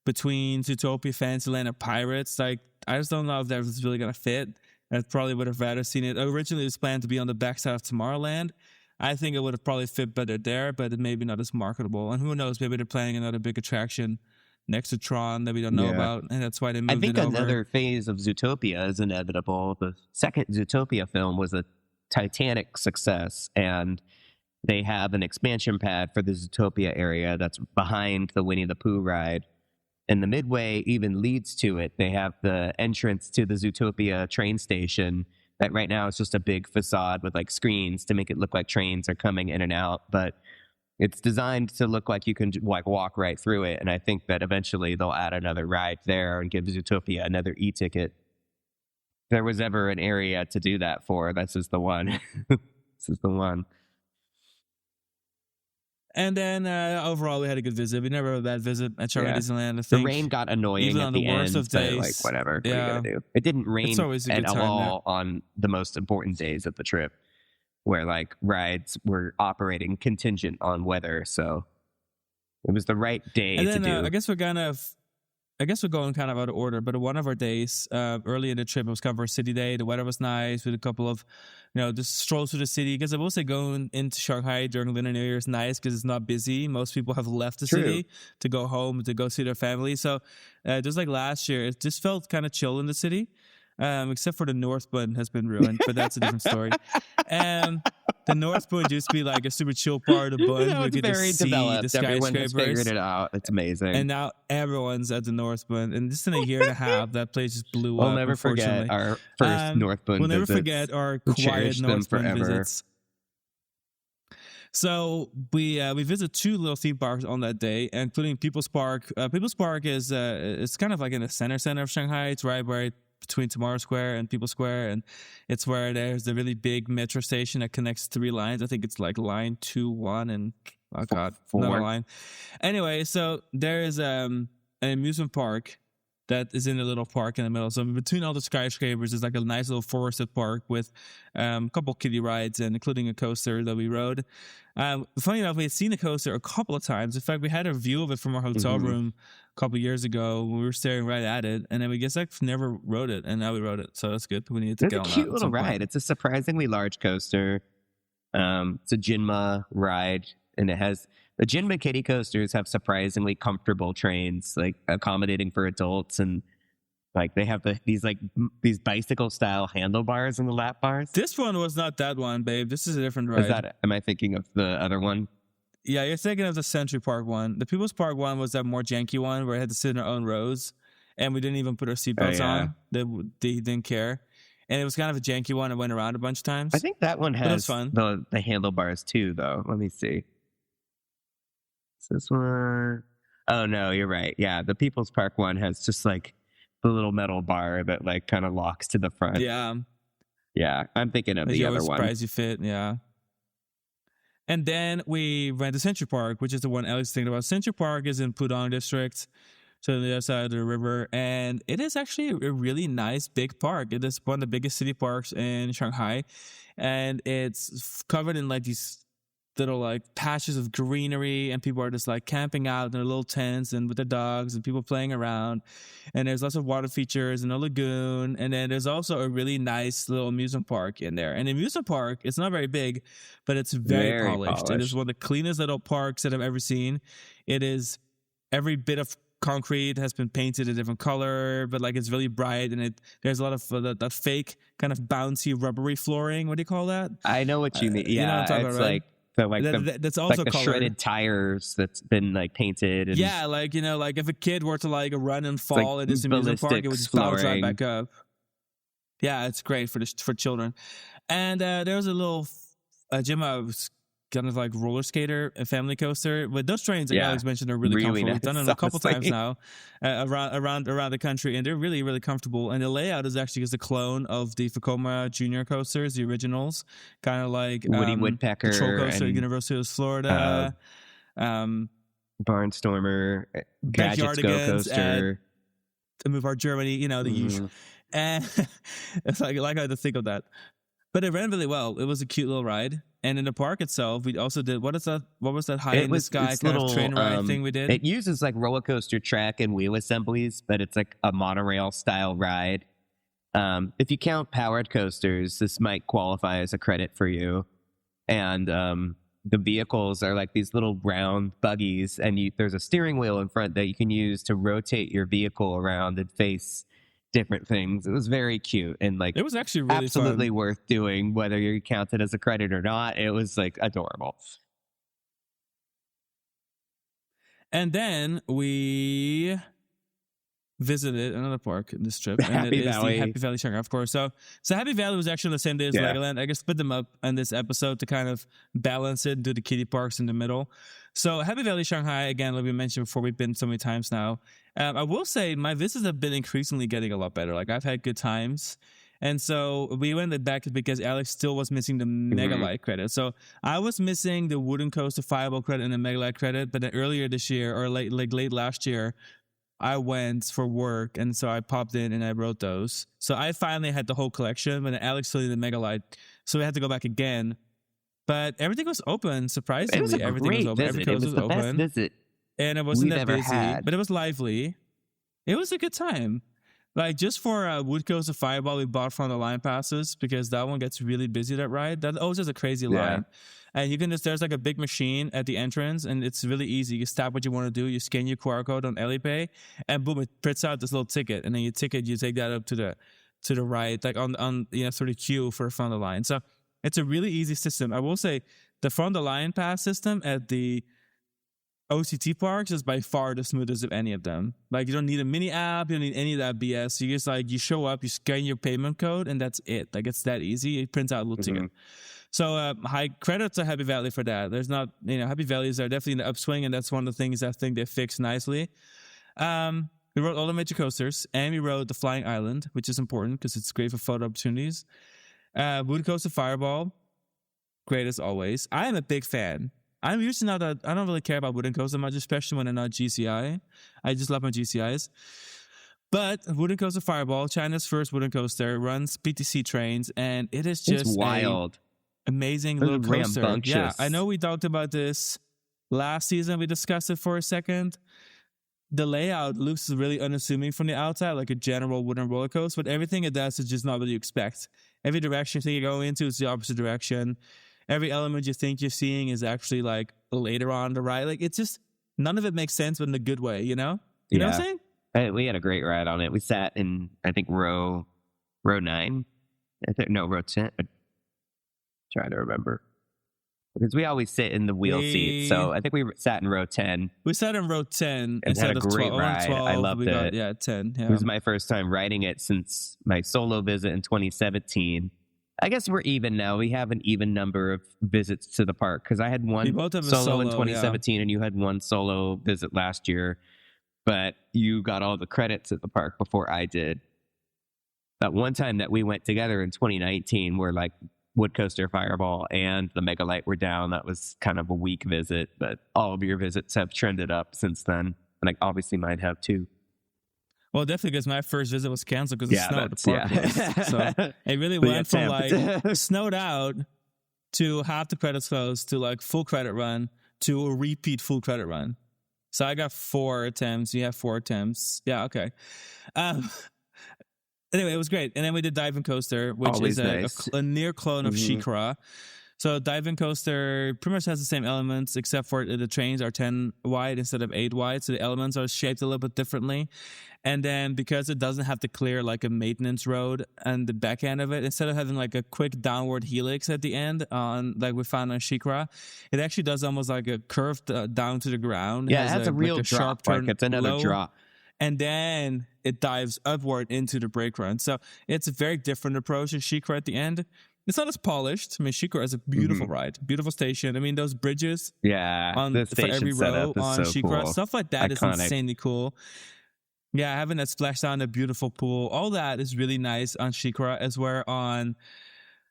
between Zootopia, Fantasyland, and Pirates, like I just don't know if that was really going to fit. I probably would have rather seen it. Originally, it was planned to be on the backside of Tomorrowland. I think it would have probably fit better there, but it maybe not as marketable. And who knows, maybe they're planning another big attraction next to Tron that we don't know about, and that's why they moved it over. I think another phase of Zootopia is inevitable. The second Zootopia film was a titanic success, and they have an expansion pad for the Zootopia area that's behind the Winnie the Pooh ride. And the midway even leads to it. They have the entrance to the Zootopia train station that right now is just a big facade with like screens to make it look like trains are coming in and out. But it's designed to look like you can like walk right through it. And I think that eventually they'll add another ride there and give Zootopia another e-ticket. If there was ever an area to do that for, this is the one. This is the one. And then overall, we had a good visit. We never had a bad visit at Shanghai Disneyland. I think. The rain got annoying at the worst end, of days, but like whatever. What are you gonna do? It didn't rain at all on the most important days of the trip, where like rides were operating contingent on weather. So it was the right day to do. I guess we're going kind of out of order, but one of our days early in the trip, it was kind of our city day. The weather was nice. We had a couple of, just strolls through the city. Because I will say going into Shanghai during Lunar New Year is nice because it's not busy. Most people have left the city to go home, to go see their family. So just like last year, it just felt kind of chill in the city. Except for the North Bund has been ruined, but that's a different story. The North Bund used to be like a super chill part of the Bund. It's very developed. Everyone has figured it out. It's amazing. And now everyone's at the North Bund. And just in a year and a half, that place just blew up. We'll never forget our first North Bund We'll never visits. forget our quiet North Bund visits. So we visit two little theme parks on that day, including People's Park. People's Park is it's kind of like in the center of Shanghai. It's right between Tomorrow Square and People Square, and it's where there's the really big metro station that connects 3 lines. I think it's like line 2, 1, and oh god, 4 line. Anyway, so there is an amusement park that is in a little park in the middle. So between all the skyscrapers, there's like a nice little forested park with a couple kiddie rides, and including a coaster that we rode. Funny enough, we had seen the coaster a couple of times. In fact, we had a view of it from our hotel room a couple of years ago. We were staring right at it, and then we just like never rode it, and now we rode it. So that's good. We needed to get on that. It's a cute little ride. It's a surprisingly large coaster. It's a Jinma ride, and it has the Jinma kiddie coasters have surprisingly comfortable trains, like accommodating for adults, and like they have these bicycle style handlebars in the lap bars. This one was not that one, babe. This is a different ride. Am I thinking of the other one? Yeah, you're thinking of the Century Park one. The People's Park one was that more janky one where I had to sit in our own rows, and we didn't even put our seatbelts on. They didn't care. And it was kind of a janky one. It went around a bunch of times. I think that one has the handlebars too, though. Let me see. Is this one? Oh, no, you're right. Yeah, the People's Park one has just like the little metal bar that like kind of locks to the front. Yeah. Yeah, I'm thinking of the other one. Surprise you fit, yeah. And then we went to Century Park, which is the one Alex thinking about. Century Park is in Pudong District, so on the other side of the river, and it is actually a really nice big park. It is one of the biggest city parks in Shanghai, and it's covered in like these little like patches of greenery, and people are just like camping out in their little tents and with their dogs, and people playing around, and there's lots of water features and a lagoon, and then there's also a really nice little amusement park in there. And the amusement park, it's not very big, but it's very polished. It is one of the cleanest little parks that I've ever seen. It is every bit of concrete has been painted a different color, but like it's really bright, and there's a lot of that fake kind of bouncy rubbery flooring. What do you call that? I know what you mean. Yeah, you know what I'm talking it's about, like that's also like the shredded tires that's been like painted. And yeah, like like if a kid were to like run and fall in this amusement park, it would just bounce right back up. Yeah, it's great for children. And there was a little gym I was kind of like roller skater, a family coaster. But those trains, like Alex mentioned, are really comfortable. Nice, We've done it a couple times now around the country, and they're really, really comfortable. And the layout is actually just a clone of the Vekoma Junior coasters, the originals, kind of like Woody Woodpecker, Patrol Coaster at University of Florida, Barnstormer, Gadgets Go Coaster, Move Our Germany, the usual. And it's like I had to think of that. But it ran really well. It was a cute little ride. And in the park itself, we also did, what was that high in the sky kind of train ride thing we did? It uses like roller coaster track and wheel assemblies, but it's like a monorail style ride. If you count powered coasters, this might qualify as a credit for you. And the vehicles are like these little round buggies, and there's a steering wheel in front that you can use to rotate your vehicle around and face different things. It was very cute, and like it was actually really absolutely fun. Worth doing, whether you count it as a credit or not. It was like adorable. And then we visited another park in this trip, and it is the Happy Valley Shanghai, of course. So Happy Valley was actually on the same day as Legoland. I guess split them up in this episode to kind of balance it and do the kiddie parks in the middle. So Happy Valley Shanghai, again, like we mentioned before, we've been so many times now. I will say my visits have been increasingly getting a lot better. Like I've had good times. And so we went back because Alex still was missing the Megalight credit. So I was missing the Wooden Coaster Fireball credit and the Megalight credit. But then earlier this year, or late last year, I went for work, and so I popped in and I wrote those. So I finally had the whole collection, but Alex still needed the Megalight. So we had to go back again. But everything was open, surprisingly. Everything was open. Every coast was open. Best visit. And it wasn't that busy, but it was lively. It was a good time. Like just for Wood Coaster Fireball, we bought front of the line passes because that one gets really busy, that ride. That always has a crazy line. And you can there's like a big machine at the entrance, and it's really easy. You stop what you want to do, you scan your QR code on Alipay, and boom, it prints out this little ticket. And then you take that up to the right, like on sort of queue for front of the line. So it's a really easy system. I will say the front of the line pass system at the OCT parks is by far the smoothest of any of them. Like you don't need a mini app, you don't need any of that BS. You just you show up, you scan your payment code, and that's it. Like it's that easy. It prints out a little ticket. So high credit to Happy Valley for that. There's not, Happy Valleys are definitely in the upswing, and that's one of the things I think they fixed nicely. We rode all the major coasters, and we rode the Flying Island, which is important because it's great for photo opportunities. Wood Coaster Fireball, great as always. I am a big fan. I'm usually not that, I don't really care about wooden coasters much, especially when they're not GCI. I just love my GCIs. But Wooden Coaster Fireball, China's first wooden coaster, runs PTC trains, and it is just wild. Amazing little coaster. Rambunctious. Yeah, I know we talked about this last season. We discussed it for a second. The layout looks really unassuming from the outside, like a general wooden roller coaster, but everything it does is just not what you expect. Every direction you think you go into is the opposite direction. Every element you think you're seeing is actually like later on the ride. Like it's just, none of it makes sense, but in a good way, you know? You know what I'm saying? We had a great ride on it. We sat in, I think, row 9. Row 10. Trying to remember, because we always sit in the wheel seat, so I think we sat in row 10. We sat in row 10 and had a great ride. 12, I loved it. 10. Yeah. It was my first time riding it since my solo visit in 2017. I guess we're even now. We have an even number of visits to the park because I had one solo in 2017 and you had one solo visit last year, but you got all the credits at the park before I did. That one time that we went together in 2019, where like Wood Coaster Fireball and the Megalight were down. That was kind of a weak visit, but all of your visits have trended up since then. And like obviously mine have too. Well, definitely because my first visit was canceled because it snowed. So it really went from like snowed out to half the credits closed to like full credit run to a repeat full credit run. So I got 4 attempts. You have 4 attempts. Yeah, okay. Anyway, it was great. And then we did Diving Coaster, which Always is nice. a near clone of Shikara. So Diving Coaster pretty much has the same elements, except for the trains are 10 wide instead of 8 wide. So the elements are shaped a little bit differently. And then because it doesn't have to clear like a maintenance road and the back end of it, instead of having like a quick downward helix at the end on like we found on Shikara, it actually does almost like a curve down to the ground. Yeah, it has a real drop. Like it's another drop. And then it dives upward into the brake run. So it's a very different approach to Shikara at the end. it's not as polished. I mean, SheiKra is a beautiful ride, beautiful station. I mean, those bridges for every row on so SheiKra, cool. stuff like that is Iconic. insanely cool. Yeah, having that splashdown, a beautiful pool, all that is really nice on SheiKra, as where on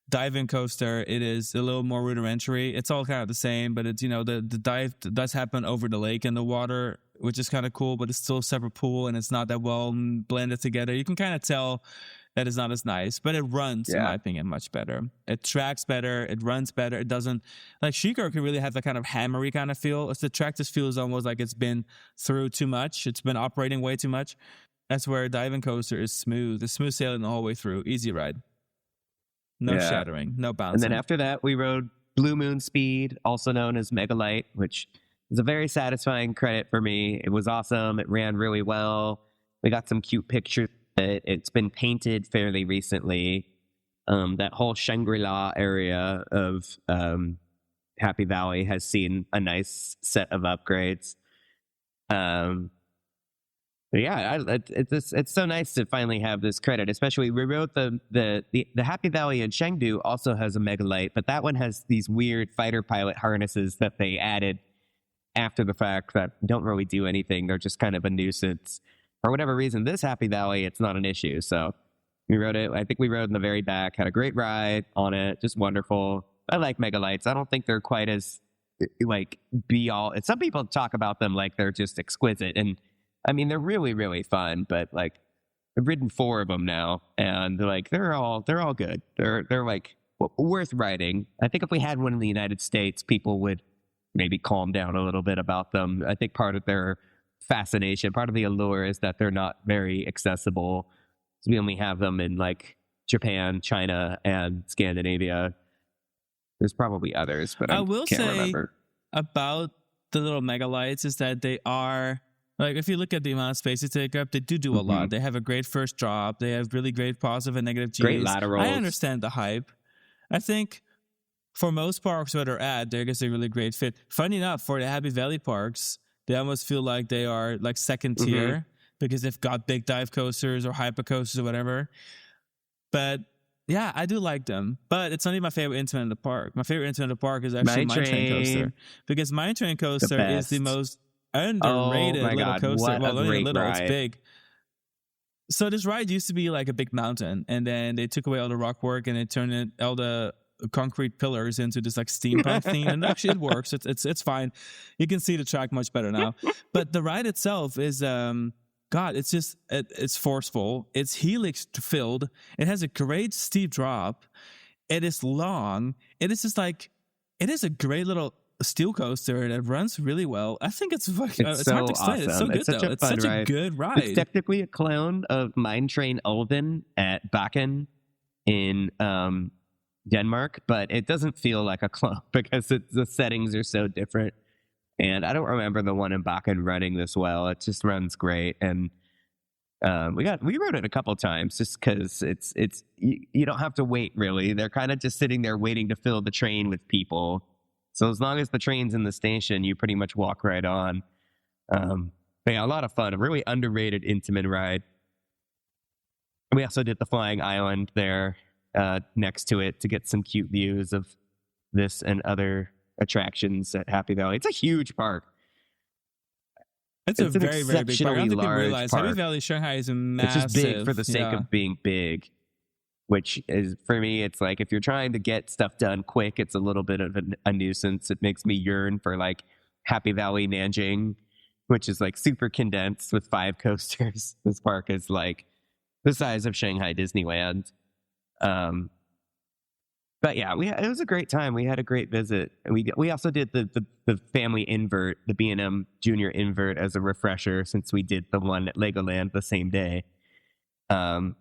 Diving Coaster, it is a little more rudimentary. It's all kind of the same, but it's, the dive does happen over the lake and the water, which is kind of cool, but it's still a separate pool and it's not that well blended together. You can kind of tell that it's not as nice, but it runs, in my opinion, much better. It tracks better, it runs better. It doesn't, like SheiKra can really have that kind of hammery kind of feel. It's the track just feels almost like it's been through too much. It's been operating way too much. That's where Diving Coaster is smooth. It's smooth sailing the whole way through. Easy ride. No shattering, no bouncing. And then after that, we rode Blue Moon Speed, also known as Megalite, which is a very satisfying credit for me. It was awesome. It ran really well. We got some cute pictures. It's been painted fairly recently. That whole Shangri-La area of Happy Valley has seen a nice set of upgrades. It's so nice to finally have this credit. Especially, we rode the Happy Valley in Chengdu also has a Megalite, but that one has these weird fighter pilot harnesses that they added after the fact that don't really do anything. They're just kind of a nuisance. For whatever reason, this Happy Valley, it's not an issue. So we rode it. I think we rode in the very back, had a great ride on it. Just wonderful. I like Megalites. I don't think they're quite as like be all. Some people talk about them like they're just exquisite. And I mean, they're really, really fun, but like I've ridden 4 of them now and they're all good. They're like worth riding. I think if we had one in the United States, people would maybe calm down a little bit about them. I think part of their fascination, part of the allure is that they're not very accessible. So we only have them in like Japan, China, and Scandinavia. There's probably others, but I will can't say remember. About the little Megalites is that they are, like, if you look at the amount of space they take up, they do a lot. They have a great first drop. They have really great positive and negative Gs. Great laterals. I understand the hype. I think for most parks where they're at, they're just a really great fit. Funny enough, for the Happy Valley parks, they almost feel like they are like second tier because they've got big dive coasters or hyper coasters or whatever. But yeah, I do like them. But it's not even my favorite instrument in the park. My favorite instrument in the park is actually Mine Train Coaster. Because Mine Train Coaster is the most underrated little coaster. Well, only a little, it's big. So this ride used to be like a big mountain, and then they took away all the rock work and they turned all the concrete pillars into this like steampunk theme, and actually it works. It's fine. You can see the track much better now. But the ride itself is it's forceful. It's helix filled. It has a great steep drop. It is long. It is just like, it is a great little steel coaster that runs really well. I think it's hard to explain. Awesome. It's so good though. It's such a good ride. It's technically a clone of Mine Train Ulven at Bakken in Denmark, but it doesn't feel like a clone because the settings are so different. And I don't remember the one in Bakken running this well. It just runs great. And we rode it a couple times just because it's you don't have to wait really. They're kind of just sitting there waiting to fill the train with people. So as long as the train's in the station, you pretty much walk right on. But yeah, a lot of fun. A really underrated, intimate ride. We also did the Flying Island there next to it to get some cute views of this and other attractions at Happy Valley. It's a huge park. It's a very, very big park. I don't think people realize Happy Valley Shanghai is massive. It's just big for the sake of being big, which is, for me, it's like if you're trying to get stuff done quick, it's a little bit of a nuisance. It makes me yearn for like Happy Valley Nanjing, which is like super condensed with 5 coasters. This park is like the size of Shanghai Disneyland. But yeah, it was a great time. We had a great visit. And we also did the family invert, the B&M Junior invert as a refresher since we did the one at Legoland the same day. I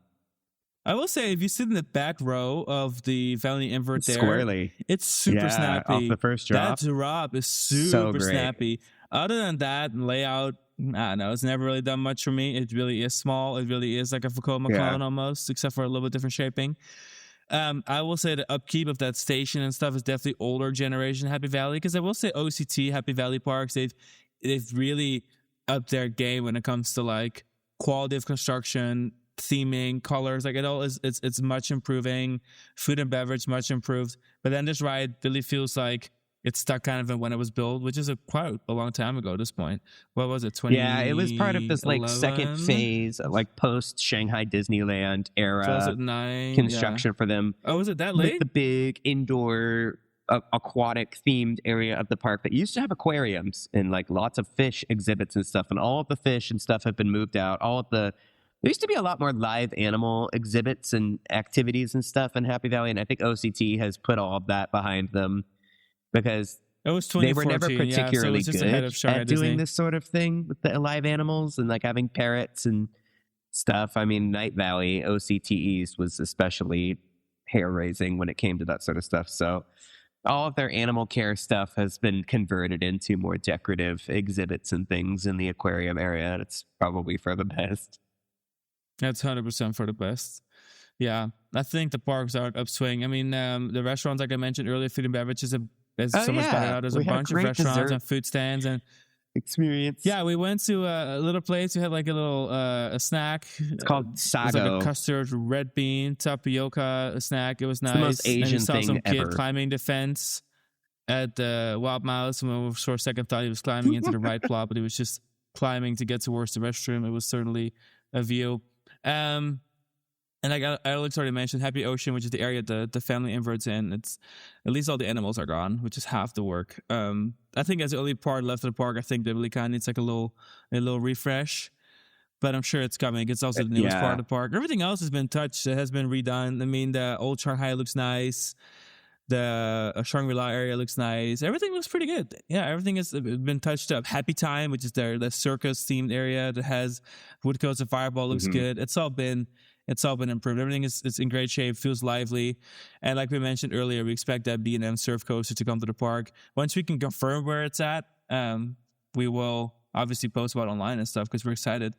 will say, if you sit in the back row of the family invert there, squarely, it's super snappy. Off the first drop. That drop is super snappy. Other than that, layout, I don't know, it's never really done much for me. It really is small. It really is like a Vekoma clone almost, except for a little bit different shaping. I will say the upkeep of that station and stuff is definitely older generation Happy Valley, because I will say OCT Happy Valley Parks, they've really upped their game when it comes to like quality of construction, theming, colors, like it all is. It's much improving. Food and beverage much improved. But then this ride really feels like it's stuck kind of in when it was built, which is quite a long time ago at this point. What was it? Yeah, it was part of this like second phase, like post Shanghai Disneyland era 2009 construction for them. Oh, was it that late? With the big indoor aquatic themed area of the park that used to have aquariums and like lots of fish exhibits and stuff, and all of the fish and stuff have been moved out. There used to be a lot more live animal exhibits and activities and stuff in Happy Valley, and I think OCT has put all of that behind them because it was they were never particularly so good at doing this sort of thing with the live animals and like having parrots and stuff. I mean, Night Valley, OCT East was especially hair-raising when it came to that sort of stuff. So all of their animal care stuff has been converted into more decorative exhibits and things in the aquarium area, and it's probably for the best. That's 100% for the best. Yeah, I think the parks are upswing. I mean, the restaurants, like I mentioned earlier, food and beverage is so much better now. There's a bunch of restaurants and food stands and experience. Yeah, we went to a little place. We had like a little a snack. It's called Sago. It was like a custard red bean tapioca snack. It was nice. It's the most Asian and we saw thing some ever. kid climbing the fence at the Wild Mouse. And for a second thought he was climbing into the right plot, but he was just climbing to get towards the restroom. It was certainly a view. And like Alex already mentioned, Happy Ocean, which is the area the family inverts in. It's at least all the animals are gone, which is half the work. I think as the only part left of the park, I think that really kind of needs like a little refresh. But I'm sure it's coming. It's also the newest part of the park. Everything else has been touched. It has been redone. I mean, the old Shanghai looks nice. The Shangri-La area looks nice. Everything looks pretty good. Yeah, everything has been touched up. Happy Time, which is the circus themed area that has Woodcoats and Fireball, looks good. It's all been improved. Everything is in great shape, feels lively. And like we mentioned earlier, we expect that B&M surf coaster to come to the park. Once we can confirm where it's at, we will obviously post about it online and stuff because we're excited.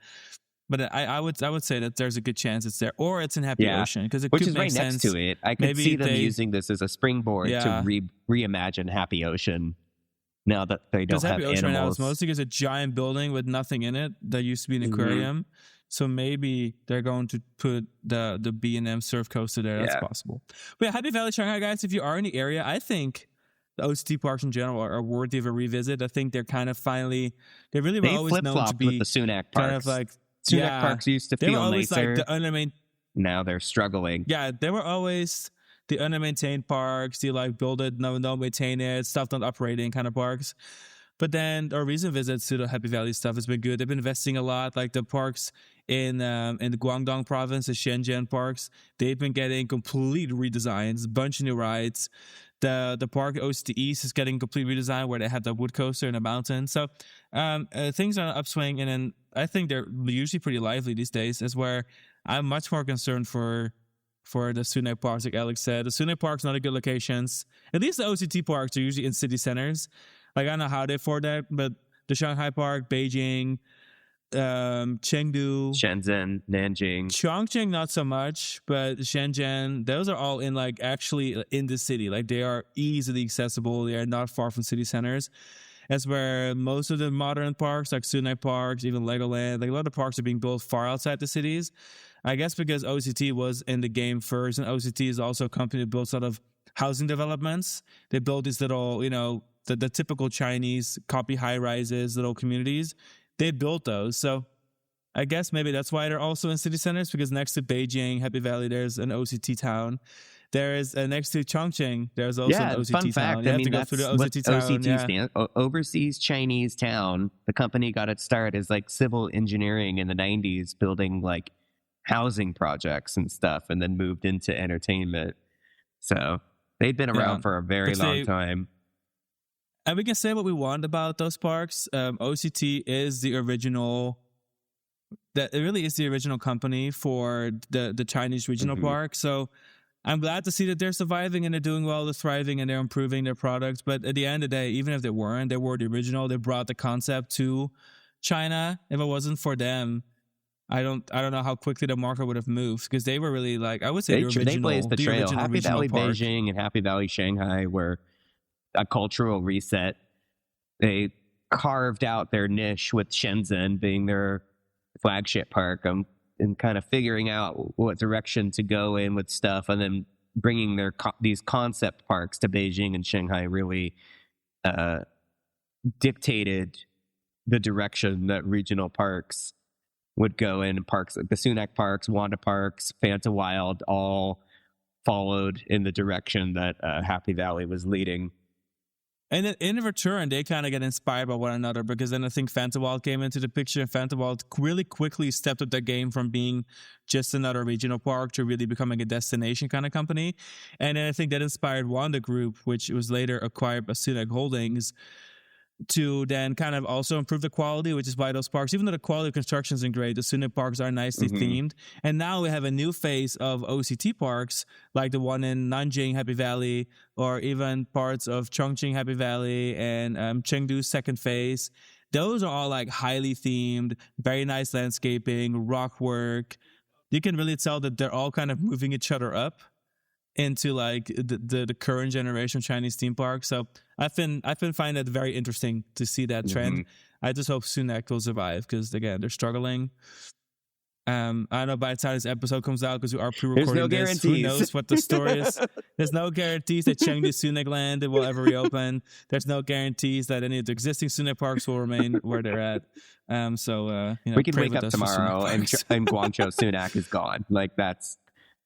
But I would say that there's a good chance it's there, or it's in Happy Ocean because it which could is make right sense. next to it. I could see them using this as a springboard to reimagine Happy Ocean. Now that they don't have Happy Ocean animals, right now is mostly just a giant building with nothing in it that used to be an aquarium. So maybe they're going to put the B&M surf coaster there. That's possible. But yeah, Happy Valley Shanghai, guys, if you are in the area, I think the OCT parks in general are worthy of a revisit. I think they're kind of finally, they really were always known to be with the Sunac parks. Kind of like, Sunac parks used to feel nicer. Like now they're struggling. Yeah, they were always the undermaintained parks, the like build it, no maintain it, stuff not operating kind of parks. But then our recent visits to the Happy Valley stuff has been good. They've been investing a lot. Like the parks in the Guangdong province, the Shenzhen parks, they've been getting complete redesigns, a bunch of new rides. The park OCT East is getting complete redesign where they have the wood coaster in the mountain. So things are on an upswing, and then I think they're usually pretty lively these days. Is where I'm much more concerned for the Sunac parks, like Alex said. The Sunac parks not a good locations. At least the OCT parks are usually in city centers. Like I don't know how they afford that, but the Shanghai park, Beijing, Chengdu, Shenzhen, Nanjing, Chongqing, not so much, but Shenzhen, those are all in like actually in the city. Like they are easily accessible. They are not far from city centers. That's where most of the modern parks, like Sunac parks, even Legoland, like a lot of parks are being built far outside the cities. I guess because OCT was in the game first, and OCT is also a company that builds a lot of housing developments. They build these little, the typical Chinese copy high rises, little communities. They built those. So I guess maybe that's why they're also in city centers, because next to Beijing, Happy Valley, there's an OCT town. There is next to Chongqing, there's also an OCT fun town. Fact, You have to go through the OCT town. OCT stands, Overseas Chinese Town. The company got its start as like civil engineering in the 90s, building like housing projects and stuff, and then moved into entertainment. So they've been around for a very long time. And we can say what we want about those parks. OCT is the original. That it really is the original company for the Chinese regional park. So I'm glad to see that they're surviving and they're doing well, they're thriving, and they're improving their products. But at the end of the day, even if they weren't, they were the original. They brought the concept to China. If it wasn't for them, I don't know how quickly the market would have moved, because they were really like, I would say they blazed the trail. Happy Valley park. Beijing and Happy Valley Shanghai were a cultural reset. They carved out their niche with Shenzhen being their flagship park. and kind of figuring out what direction to go in with stuff, and then bringing these concept parks to Beijing and Shanghai really dictated the direction that regional parks would go in. Parks like the Sunac Parks, Wanda Parks, Fanta Wild all followed in the direction that Happy Valley was leading. And then in return, they kind of get inspired by one another, because then I think Fanta Wild came into the picture, and Fanta Wild really quickly stepped up their game from being just another regional park to really becoming a destination kind of company. And then I think that inspired Wanda Group, which was later acquired by Sunac Holdings, to then kind of also improve the quality, which is why those parks, even though the quality of construction isn't great, the Sunac parks are nicely themed. And now we have a new phase of OCT parks, like the one in Nanjing Happy Valley, or even parts of Chongqing Happy Valley and Chengdu's second phase. Those are all like highly themed, very nice landscaping, rock work. You can really tell that they're all kind of moving each other up into like the current generation of Chinese theme parks. So I've been finding it very interesting to see that trend. I just hope Sunac will survive, because again, they're struggling. I don't know by the time this episode comes out, because we are pre-recording this. Who knows what the story is? There's no guarantees that Chengdu Sunac Land will ever reopen. There's no guarantees that any of the existing Sunac parks will remain where they're at. We can wake up tomorrow and Guangzhou Sunac is gone. Like that's.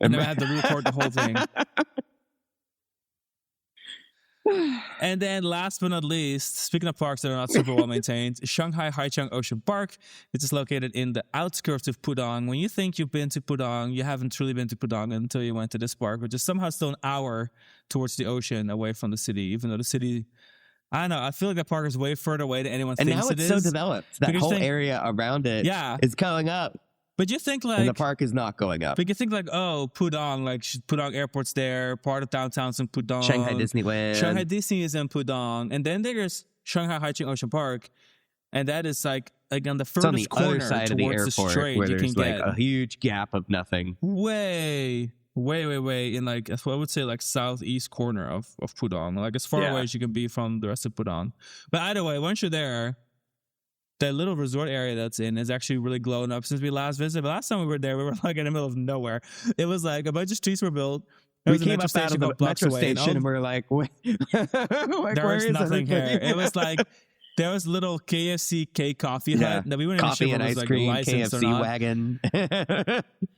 And then I had to re-record the whole thing. And then last but not least, speaking of parks that are not super well maintained, Shanghai Haichang Ocean Park, which is located in the outskirts of Pudong. When you think you've been to Pudong, you haven't truly been to Pudong until you went to this park, which is somehow still an hour towards the ocean away from the city, even though the city, I don't know, I feel like that park is way further away than anyone thinks it is. And now it's so developed. That whole area around it is going up. But you think like... And the park is not going up. But you think like, oh, Pudong, like Pudong Airport's there, part of downtown's in Pudong. Shanghai Disneyland. Shanghai Disney is in Pudong. And then there's Shanghai Haichang Ocean Park. And that is like on the furthest on the corner other side of the airport, where there's like a huge gap of nothing. Way in like, I would say like southeast corner of Pudong. Like as far away as you can be from the rest of Pudong. But either way, once you're there, that little resort area that's in is actually really glowing up since we last visited. But last time we were there, we were like in the middle of nowhere. It was like a bunch of streets were built. We came up out of the metro station and we're like, wait. There was nothing here. It was like, there was little KFC K coffee hut that we weren't coffee even sure and was ice cream, like licensed KFC or not. wagon.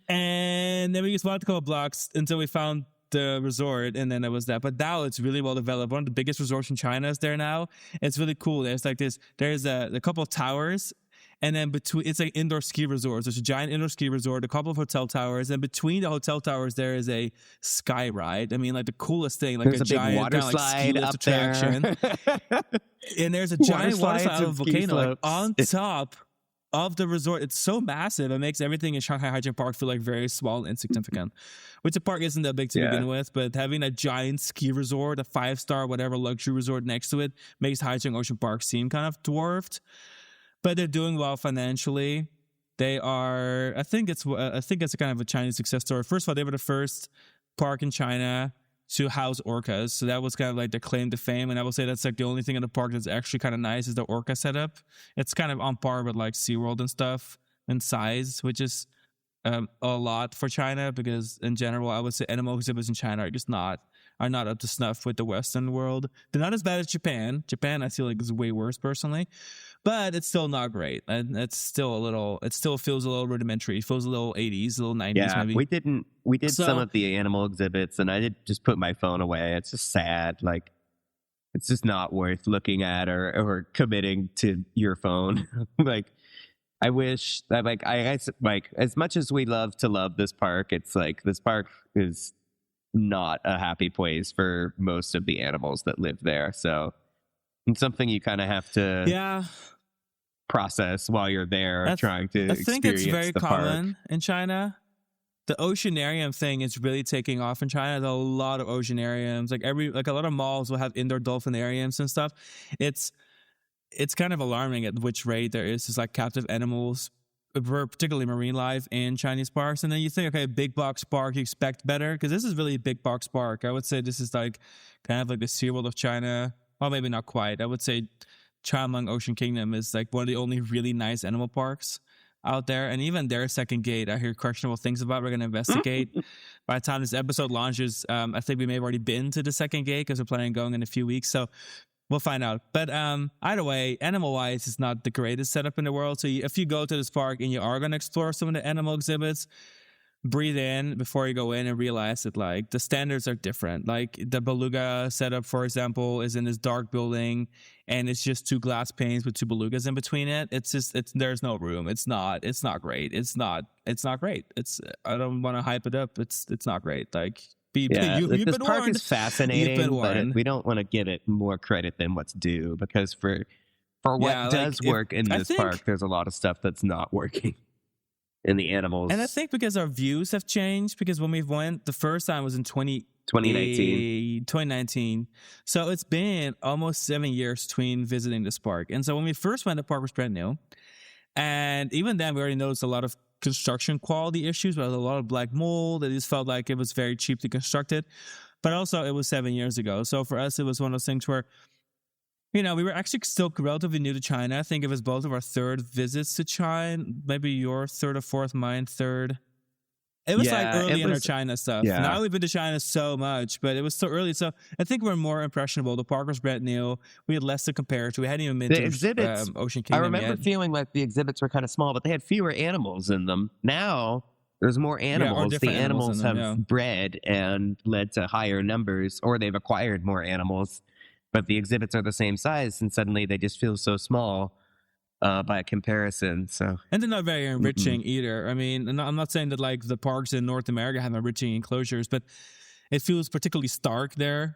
And then we just walked a couple blocks until we found the resort, and then it was that. But now it's really well developed. One of the biggest resorts in China is there now. It's really cool. There's like this, there's a couple of towers, and then between, it's like indoor ski resorts. There's a giant indoor ski resort, a couple of hotel towers, and between the hotel towers there is a sky ride. I mean, like the coolest thing, like there's a giant water slide like, up attraction. And there's a giant water slide of a volcano like, on top of the resort. It's so massive, it makes everything in Shanghai Haichang Park feel like very small and insignificant, which the park isn't that big to begin with, but having a giant ski resort, a 5-star whatever luxury resort next to it, makes Haichang Ocean Park seem kind of dwarfed. But they're doing well financially. They are, I think it's a kind of a Chinese success story. First of all, they were the first park in China to house orcas. So that was kind of like their claim to fame. And I will say that's like the only thing in the park that's actually kind of nice is the orca setup. It's kind of on par with like SeaWorld and stuff in size, which is a lot for China, because in general, I would say animal exhibits in China are just not up to snuff with the Western world. They're not as bad as Japan. Japan, I feel like, is way worse personally, but it's still not great. And it still feels a little rudimentary. It feels a little 80s, a little 90s maybe. We did some of the animal exhibits, and I did just put my phone away. It's just sad. Like, it's just not worth looking at or committing to your phone. Like, I wish that like as much as we love to love this park, it's like this park is not a happy place for most of the animals that live there. So it's something you kind of have to process while you're there trying to experience the park. I think it's very common in China. The oceanarium thing is really taking off in China. There's a lot of oceanariums. Like a lot of malls will have indoor dolphinariums and stuff. It's kind of alarming at which rate there is just like captive animals, particularly marine life in Chinese parks. And then you think, okay, big box park, you expect better, because this is really a big box park. I would say this is like kind of like the SeaWorld of China. Well, maybe not quite. I would say Chimelong Ocean Kingdom is like one of the only really nice animal parks. out there, and even their second gate I hear questionable things about. We're going to investigate. By the time this episode launches, I think we may have already been to the second gate because we're planning on going in a few weeks, so we'll find out. But either way, animal wise, it's not the greatest setup in the world. So if you go to this park and you are going to explore some of the animal exhibits, breathe in before you go in and realize that like the standards are different. Like the beluga setup, for example, is in this dark building and it's just 2 glass panes with 2 belugas in between it. There's no room. It's not great. It's not great. I don't want to hype it up. It's not great. Like this park is fascinating, but we don't want to give it more credit than what's due, because for what does work in this park, there's a lot of stuff that's not working. In the animals. And I think because our views have changed, because when we went the first time was in 2019. So it's been almost 7 years between visiting this park. And so when we first went, the park was brand new. And even then, we already noticed a lot of construction quality issues. We had a lot of black mold. It just felt like it was very cheap to construct it. But also, it was 7 years ago. So for us, it was one of those things where, we were actually still relatively new to China. I think it was both of our third visits to China. Maybe your third or fourth, mine third. It was early in our China stuff. Yeah. Now we've been to China so much, but it was so early. So I think we're more impressionable. The park was brand new. We had less to compare to. We hadn't even been to exhibits. Ocean Kingdom. I remember feeling like the exhibits were kind of small, but they had fewer animals in them. Now there's more animals. The animals have bred and led to higher numbers, or they've acquired more animals. But the exhibits are the same size, and suddenly they just feel so small by comparison. And they're not very enriching either. I mean, I'm not saying that like the parks in North America have enriching enclosures, but it feels particularly stark there.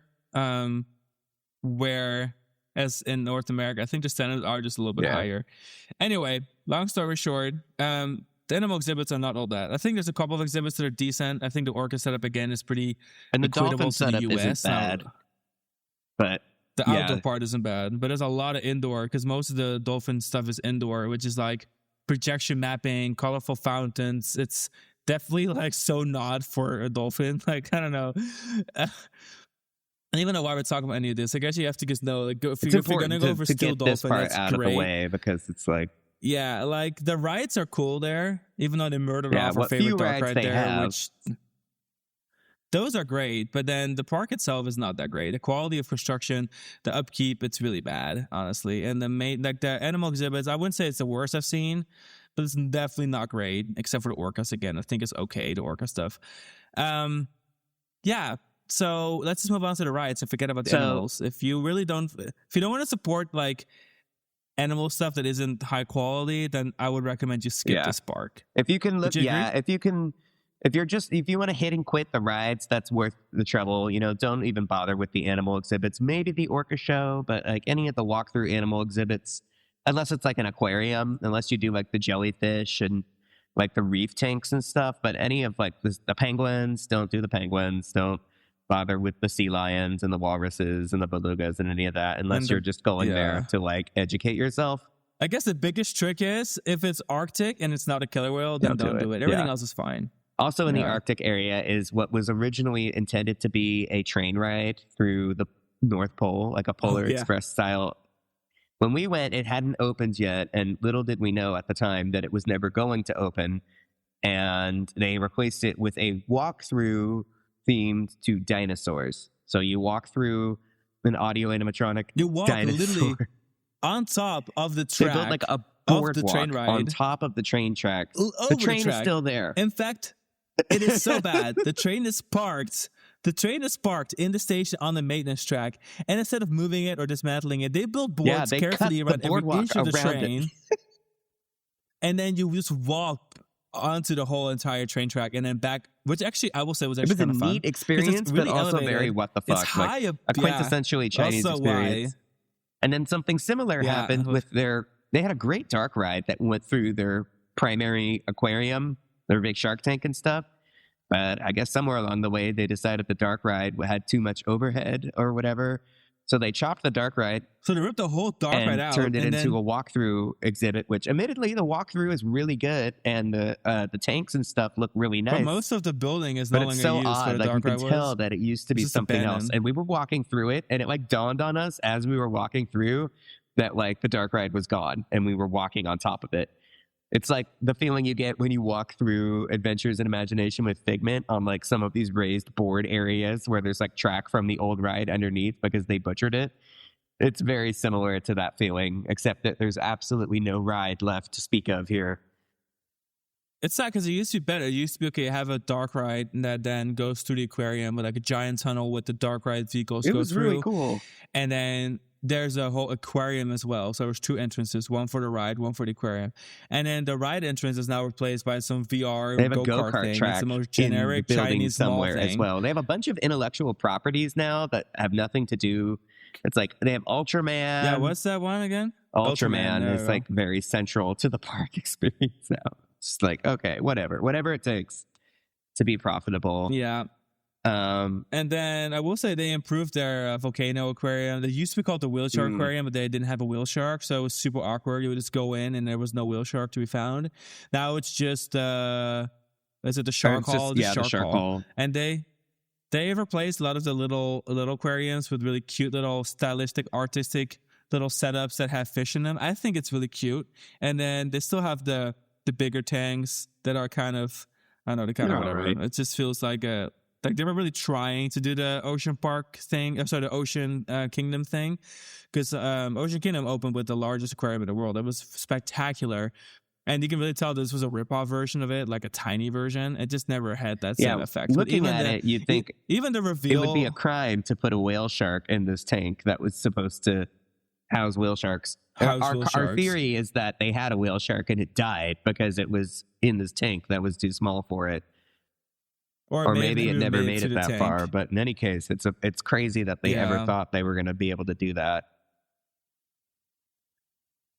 Whereas in North America, I think the standards are just a little bit higher. Anyway, long story short, the animal exhibits are not all that. I think there's a couple of exhibits that are decent. I think the orca setup again is pretty and the equitable dolphin to setup the US. Isn't bad, but the outdoor part isn't bad, but there's a lot of indoor, because most of the dolphin stuff is indoor, which is like projection mapping, colorful fountains. It's definitely like so not for a dolphin. Like, I don't know. I don't even know why we're talking about any of this. I guess you have to just know, like, if you're going to go for still dolphin, that's out great. Of the way, because it's like, yeah, like the rides are cool there, even though they murdered off our favorite dark ride there, which those are great, but then the park itself is not that great. The quality of construction, the upkeep, it's really bad, honestly. And the animal exhibits, I wouldn't say it's the worst I've seen, but it's definitely not great, except for the orcas again. I think it's okay, the orca stuff. So let's just move on to the rides and forget about the animals. If you don't want to support like animal stuff that isn't high quality, then I would recommend you skip this park. If you can look, if you want to hit and quit the rides, that's worth the trouble. Don't even bother with the animal exhibits. Maybe the orca show, but like any of the walkthrough animal exhibits, unless it's like an aquarium, unless you do like the jellyfish and like the reef tanks and stuff. But any of like the penguins, don't do the penguins. Don't bother with the sea lions and the walruses and the belugas and any of that, unless you're just going there to like educate yourself. I guess the biggest trick is if it's Arctic and it's not a killer whale, then don't do it. Everything else is fine. Also in the Arctic area is what was originally intended to be a train ride through the North Pole, like a Polar Express style. When we went, it hadn't opened yet, and little did we know at the time that it was never going to open. And they replaced it with a walkthrough themed to dinosaurs. So you walk through an audio animatronic dinosaur. Literally on top of the track. They built like a boardwalk on top of the train tracks. The train is still there. In fact, it is so bad. The train is parked in the station on the maintenance track, and instead of moving it or dismantling it, they built boards carefully around every inch of the train. And then you just walk onto the whole entire train track and then back, which actually I will say was actually kind of fun. It was a neat experience, really but also very what the fuck. It's high up, a quintessentially Chinese experience. And then something similar happened with they had a great dark ride that went through their primary aquarium, their big shark tank and stuff. But I guess somewhere along the way, they decided the dark ride had too much overhead or whatever. So they chopped the dark ride. So they ripped the whole dark ride out. Turned it into a walkthrough exhibit, which admittedly the walkthrough is really good. And the tanks and stuff look really nice. But most of the building is no longer used for the dark ride. You can tell that it used to be something else. And we were walking through it, and it like dawned on us as we were walking through that like the dark ride was gone and we were walking on top of it. It's like the feeling you get when you walk through Adventures in Imagination with Figment on like some of these raised board areas where there's like track from the old ride underneath because they butchered it. It's very similar to that feeling, except that there's absolutely no ride left to speak of here. It's sad because it used to be better. It used to be, okay, have a dark ride that then goes through the aquarium with like a giant tunnel with the dark ride vehicles go through. It was really cool. And then there's a whole aquarium as well. So there's 2 entrances, one for the ride, one for the aquarium. And then the ride entrance is now replaced by some VR they have go-kart a go-kart thing. track it's the most generic in the Chinese somewhere thing as well. They have a bunch of intellectual properties now that have nothing to do. It's like they have Ultraman. Yeah, what's that one again? Ultraman is like very central to the park experience now. It's like, okay, whatever it takes to be profitable. Yeah. And then I will say they improved their volcano aquarium. They used to be called the whale shark aquarium, but they didn't have a whale shark, so it was super awkward. You would just go in and there was no whale shark to be found. Now it's just is it the shark hall? The shark hall. And they replaced a lot of the little aquariums with really cute little stylistic, artistic little setups that have fish in them. I think it's really cute. And then they still have the bigger tanks that are kind of, I don't know, they kind of whatever. Right. It just feels like they were really trying to do the ocean park thing. I'm sorry, the ocean kingdom thing, because Ocean Kingdom opened with the largest aquarium in the world. It was spectacular, and you can really tell this was a rip-off version of it, like a tiny version. It just never had that same effect. Looking at it, you'd think even the reveal, it would be a crime to put a whale shark in this tank that was supposed to house whale sharks. Our theory is that they had a whale shark and it died because it was in this tank that was too small for it. Or maybe it never made it that far. But in any case, it's crazy that they ever thought they were going to be able to do that.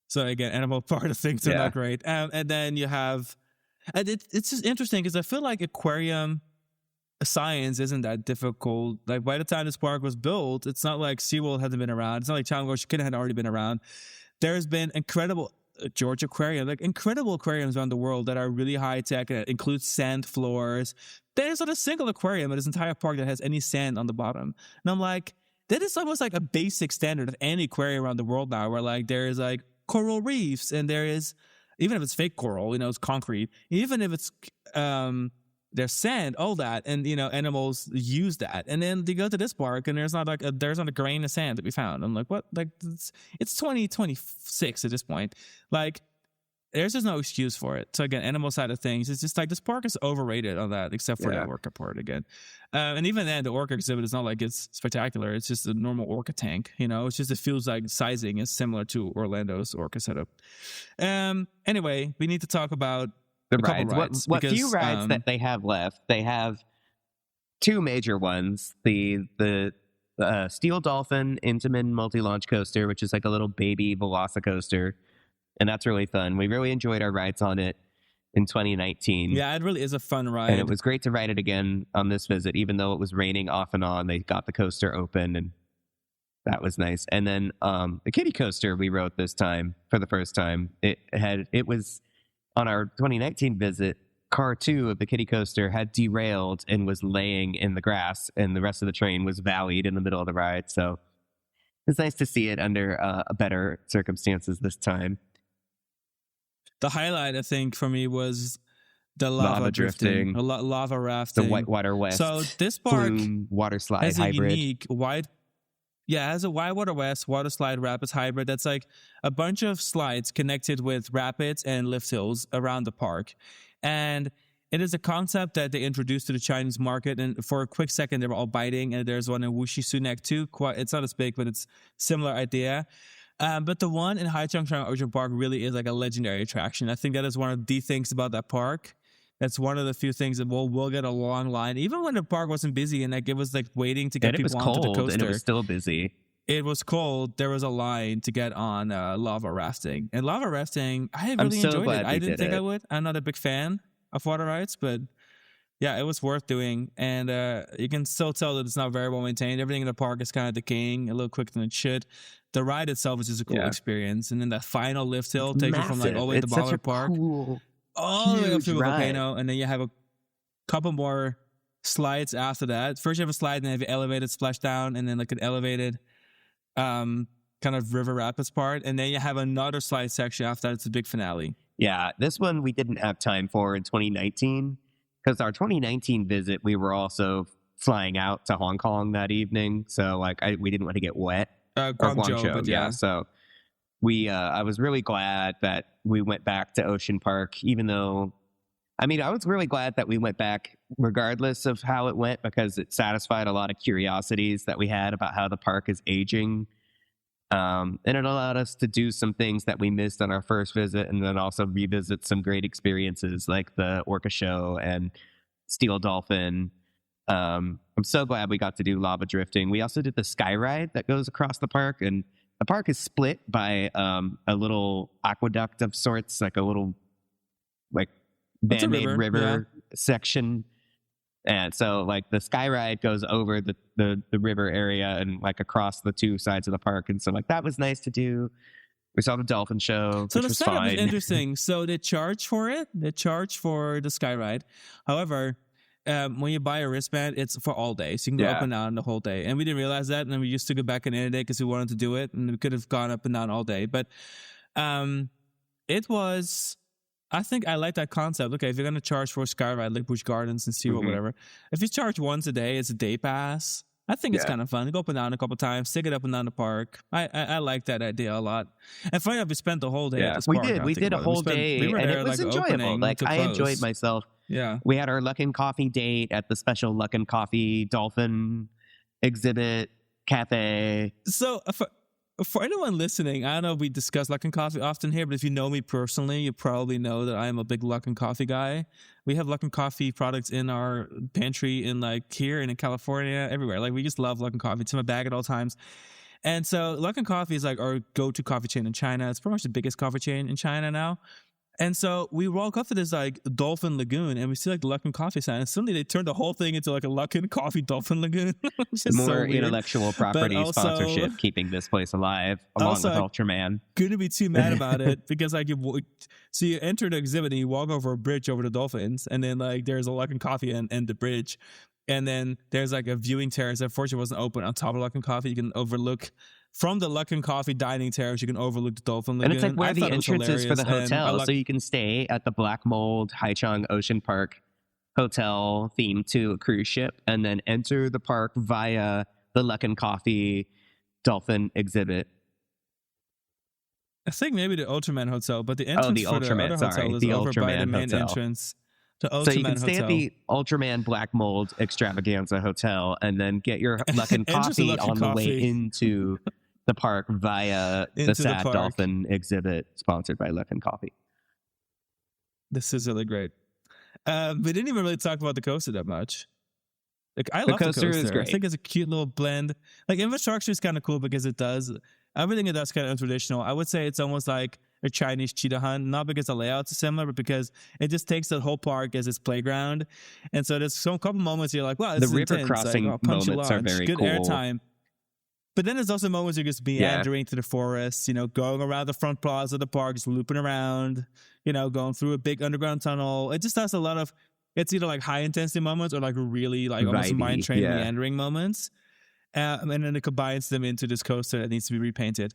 So again, animal part of things are not great. And then you have, and it's just interesting because I feel like aquarium science isn't that difficult. Like by the time this park was built, it's not like SeaWorld hadn't been around. It's not like Challenge Ocean had already been around. There's been incredible George Aquarium, like incredible aquariums around the world that are really high tech and include sand floors. There's not a single aquarium in this entire park that has any sand on the bottom. And I'm like, that is almost like a basic standard of any aquarium around the world now, where like there is like coral reefs and there is, even if it's fake coral, it's concrete, even if it's there's sand, all that, and animals use that. And then you go to this park and there's not a grain of sand to be found. I'm like, what? Like it's 2026 at this point. Like there's just no excuse for it. So again, animal side of things, it's just like this park is overrated on that, except for the orca part again. And even then, the orca exhibit is not like it's spectacular. It's just a normal orca tank. It's just, it feels like sizing is similar to Orlando's orca setup. Anyway, we need to talk about the rides. What few rides that they have left, they have 2 major ones. The Steel Dolphin Intamin multi-launch coaster, which is like a little baby Velocicoaster, and that's really fun. We really enjoyed our rides on it in 2019. Yeah, it really is a fun ride. And it was great to ride it again on this visit, even though it was raining off and on. They got the coaster open, and that was nice. And then the kiddie coaster we rode this time for the first time. It was on our 2019 visit, car 2 of the kiddie coaster had derailed and was laying in the grass, and the rest of the train was valleyed in the middle of the ride. So it's nice to see it under better circumstances this time. The highlight, I think, for me was the lava drifting, lava rafting, the Whitewater West. So this park water slide has hybrid. A unique it has a Whitewater West water slide rapids hybrid. That's like a bunch of slides connected with rapids and lift hills around the park. And it is a concept that they introduced to the Chinese market. And for a quick second, they were all biting. And there's one in Wuxi Sunek too. It's not as big, but it's similar idea. But the one in Haichang Ocean Park really is like a legendary attraction. I think that is one of the things about that park. That's one of the few things that we'll get a long line, even when the park wasn't busy and like it was like waiting to get people onto the coaster. And it was still busy. It was cold. There was a line to get on lava rafting. And lava rafting, I really enjoyed it. I didn't think I would. I'm not a big fan of water rides, but yeah, it was worth doing. And you can still tell that it's not very well maintained. Everything in the park is kind of decaying a little quicker than it should. The ride itself is just a cool experience. And then that final lift hill takes you from like all the way to Baller Park. All the way up to the volcano, and then you have a couple more slides after that. First you have a slide, and then you have an elevated splashdown, and then like an elevated kind of river rapids part, and then you have another slide section after that. It's a big finale. Yeah, this one we didn't have time for in 2019 because our 2019 visit, we were also flying out to Hong Kong that evening. So like we didn't want to get wet. Guangzhou, but yeah. So I was really glad that we went back to Ocean Park, even though, I mean, I was really glad that we went back regardless of how it went because it satisfied a lot of curiosities that we had about how the park is aging. And it allowed us to do some things that we missed on our first visit and then also revisit some great experiences like the Orca Show and Steel Dolphin. I'm so glad we got to do lava drifting. We also did the sky ride that goes across the park, and the park is split by a little aqueduct of sorts, like a little like man-made river section. And so like the sky ride goes over the river area and like across the two sides of the park. And so like that was nice to do. We saw the dolphin show, so which the was setup fun. is interesting. So they charge for it. They charge for the sky ride. However, when you buy a wristband, it's for all day. So you can go up and down the whole day. And we didn't realize that. And then we used to go back in the day because we wanted to do it. And we could have gone up and down all day. But it was... I think I like that concept. Okay, if you're going to charge for a sky ride like Busch Gardens and SeaWorld, whatever, if you charge once a day, it's a day pass. I think it's kind of fun. Go up and down a couple times, take it up and down the park. I like that idea a lot. And funny enough, we spent the whole day at this park. We did a whole day, and it was enjoyable. Like I enjoyed myself. Yeah. We had our Luckin Coffee date at the special Luckin Coffee Dolphin exhibit cafe. So for anyone listening, I don't know if we discuss Luckin Coffee often here, but if you know me personally, you probably know that I am a big Luckin Coffee guy. We have Luckin Coffee products in our pantry in like here and in California, everywhere. Like we just love Luckin Coffee. It's in my bag at all times. And so Luckin Coffee is like our go-to coffee chain in China. It's pretty much the biggest coffee chain in China now. And so we walk up to this like Dolphin Lagoon and we see like the Luckin Coffee sign. And suddenly they turned the whole thing into like a Luckin Coffee Dolphin Lagoon. More so intellectual property also, sponsorship keeping this place alive along with Ultraman. Couldn't be too mad about it because like so you enter the exhibit and you walk over a bridge over the dolphins and then like there's a Luckin Coffee and the bridge. And then there's like a viewing terrace that fortunately wasn't open on top of Luckin Coffee. You can overlook from the Luckin Coffee dining terrace. You can overlook the Dolphin Lagoon. And it's like where the entrance is for the hotel, so you can stay at the Black Mold Haichang Ocean Park hotel themed to a cruise ship, and then enter the park via the Luckin Coffee Dolphin exhibit. I think maybe the Ultraman Hotel, but the entrance the for Ultraman, the other hotel is the over Ultraman by the main hotel. entrance. So you can stay at the Ultraman Black Mold Extravaganza Hotel and then get your Luckin Coffee on the way into the park via the Sad Dolphin exhibit sponsored by Luckin Coffee. This is really great. We didn't even really talk about the coaster that much. Like I love the coaster. Is great. I think it's a cute little blend. Like infrastructure is kind of cool because it does everything it does kind of untraditional. I would say it's almost like a Chinese cheetah hunt, not because the layouts are similar, but because it just takes the whole park as its playground. And so there's some couple moments you're like, wow, this is river intense. crossing like, moments are very good cool. Airtime. But then there's also moments you're just meandering through the forest, you know, going around the front plaza of the park, just looping around, you know, going through a big underground tunnel. It just has a lot of, it's either like high intensity moments or like really like almost mind training meandering moments. And then it combines them into this coaster that needs to be repainted.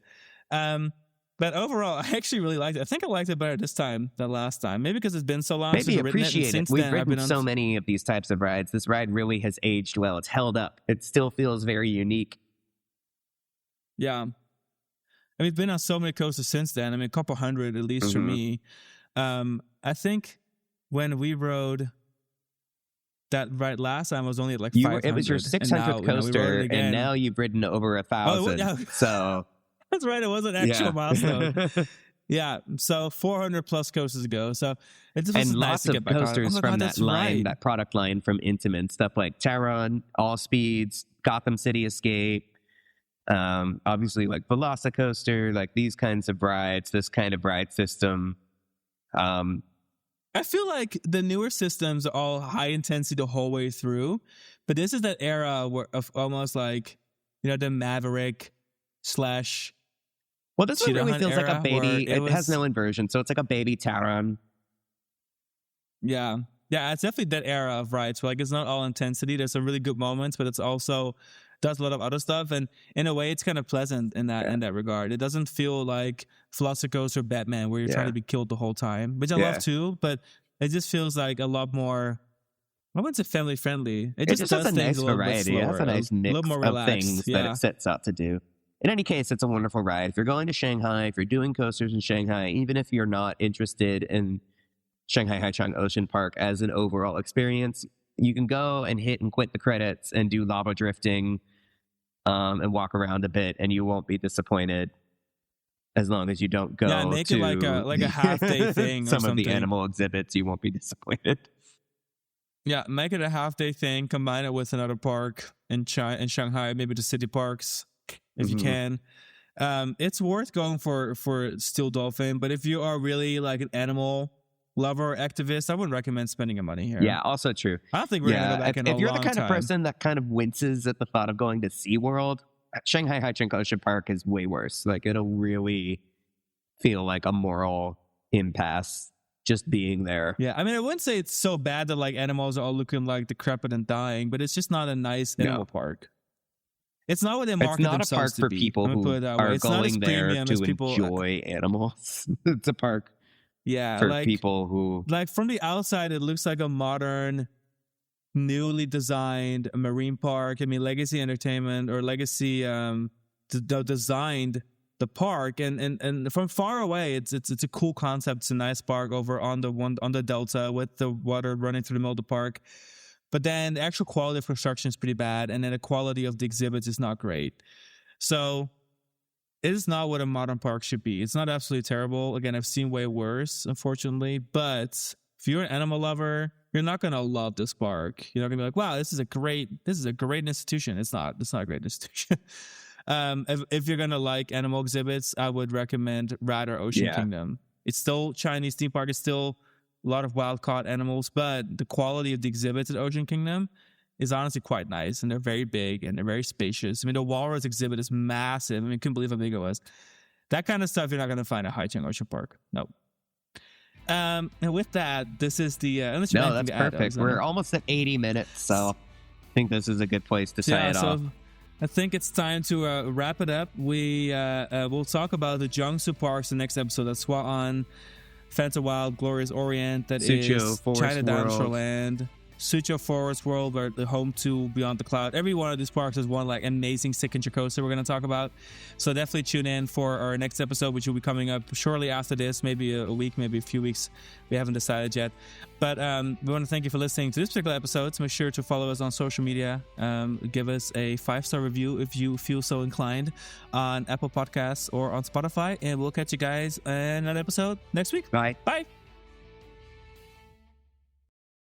But overall, I actually really liked it. I think I liked it better this time than last time. Maybe because it's been so long since I've ridden it. And since We've ridden so many of these types of rides. This ride really has aged well. It's held up. It still feels very unique. Yeah. And we've been on so many coasters since then. I mean, a couple hundred at least for me. I think when we rode that ride last time, I was only at like 500. It was your 600th coaster, and now you've ridden over 1,000. So that's right. It was an actual milestone. Yeah. So 400 plus coasters ago. So it just was nice to get back on. And lots of coasters from that line, that product line from Intamin. Stuff like Taron, All Speeds, Gotham City Escape. Obviously like Velocicoaster, like these kinds of rides, this kind of ride system. I feel like the newer systems are all high intensity the whole way through, but this is that era of almost like, you know, the Maverick / well, this one really feels like a baby. It has no inversion, so it's like a baby Taron. Yeah. Yeah, it's definitely that era of rides where like it's not all intensity. There's some really good moments, but it's also does a lot of other stuff, and in a way it's kind of pleasant in that regard. It doesn't feel like Velocicoaster or Batman where you're trying to be killed the whole time, which I love too, but it just feels like a lot more, I wouldn't say family friendly. It just has a nice variety. It has a nice mix of things that it sets out to do. In any case, it's a wonderful ride. If you're going to Shanghai, if you're doing coasters in Shanghai, even if you're not interested in Shanghai Haichang Ocean Park as an overall experience, you can go and hit and quit the credits and do lava drifting and walk around a bit, and you won't be disappointed as long as you don't go make to it like a half-day thing. Some of the animal exhibits, you won't be disappointed. Yeah, make it a half-day thing. Combine it with another park in Shanghai, maybe the city parks if you can. It's worth going for Steel Dolphin, but if you are really like an animal lover or activist, I wouldn't recommend spending your money here. Yeah, also true. I don't think we're gonna go back in a long time. If you're the kind of person that kind of winces at the thought of going to SeaWorld, Shanghai Haichang Ocean Park is way worse. Like, it'll really feel like a moral impasse just being there. Yeah, I mean, I wouldn't say it's so bad that like animals are all looking like decrepit and dying, but it's just not a nice animal park. It's not what they market themselves to be. It's not a park for people who are going there to enjoy animals. It's a park for people who... Like, from the outside, it looks like a modern, newly designed marine park. I mean, Legacy Entertainment or Legacy designed the park, and from far away, it's a cool concept. It's a nice park over on the delta with the water running through the middle of the park. But then the actual quality of construction is pretty bad, and then the quality of the exhibits is not great. So it is not what a modern park should be. It's not absolutely terrible. Again, I've seen way worse, unfortunately. But if you're an animal lover, you're not gonna love this park. You're not gonna be like, wow, this is a great institution. It's not a great institution. If you're gonna like animal exhibits, I would recommend rather Ocean Kingdom. It's still Chinese theme park. It's still a lot of wild caught animals, but the quality of the exhibits at Ocean Kingdom is honestly quite nice, and they're very big and they're very spacious. I mean, the walrus exhibit is massive. I mean, couldn't believe how big it was. That kind of stuff you're not going to find at Haichang Ocean Park. No. And with that, this is the... that's perfect. We're almost at 80 minutes, so I think this is a good place to sign it off. I think it's time to wrap it up. We'll talk about the Jiangsu parks in the next episode. That's Hua'an, Phantom Wild, Glorious Orient, that Suzhou, is China Dinosaur Land, Suzhou Forest World, where the home to Beyond the Cloud. Every one of these parks has one like amazing signature coaster we're going to talk about. So definitely tune in for our next episode, which will be coming up shortly after this, maybe a week, maybe a few weeks. We haven't decided yet. But we want to thank you for listening to this particular episode. So make sure to follow us on social media. Give us a 5-star review if you feel so inclined on Apple Podcasts or on Spotify. And we'll catch you guys in another episode next week. Bye. Bye.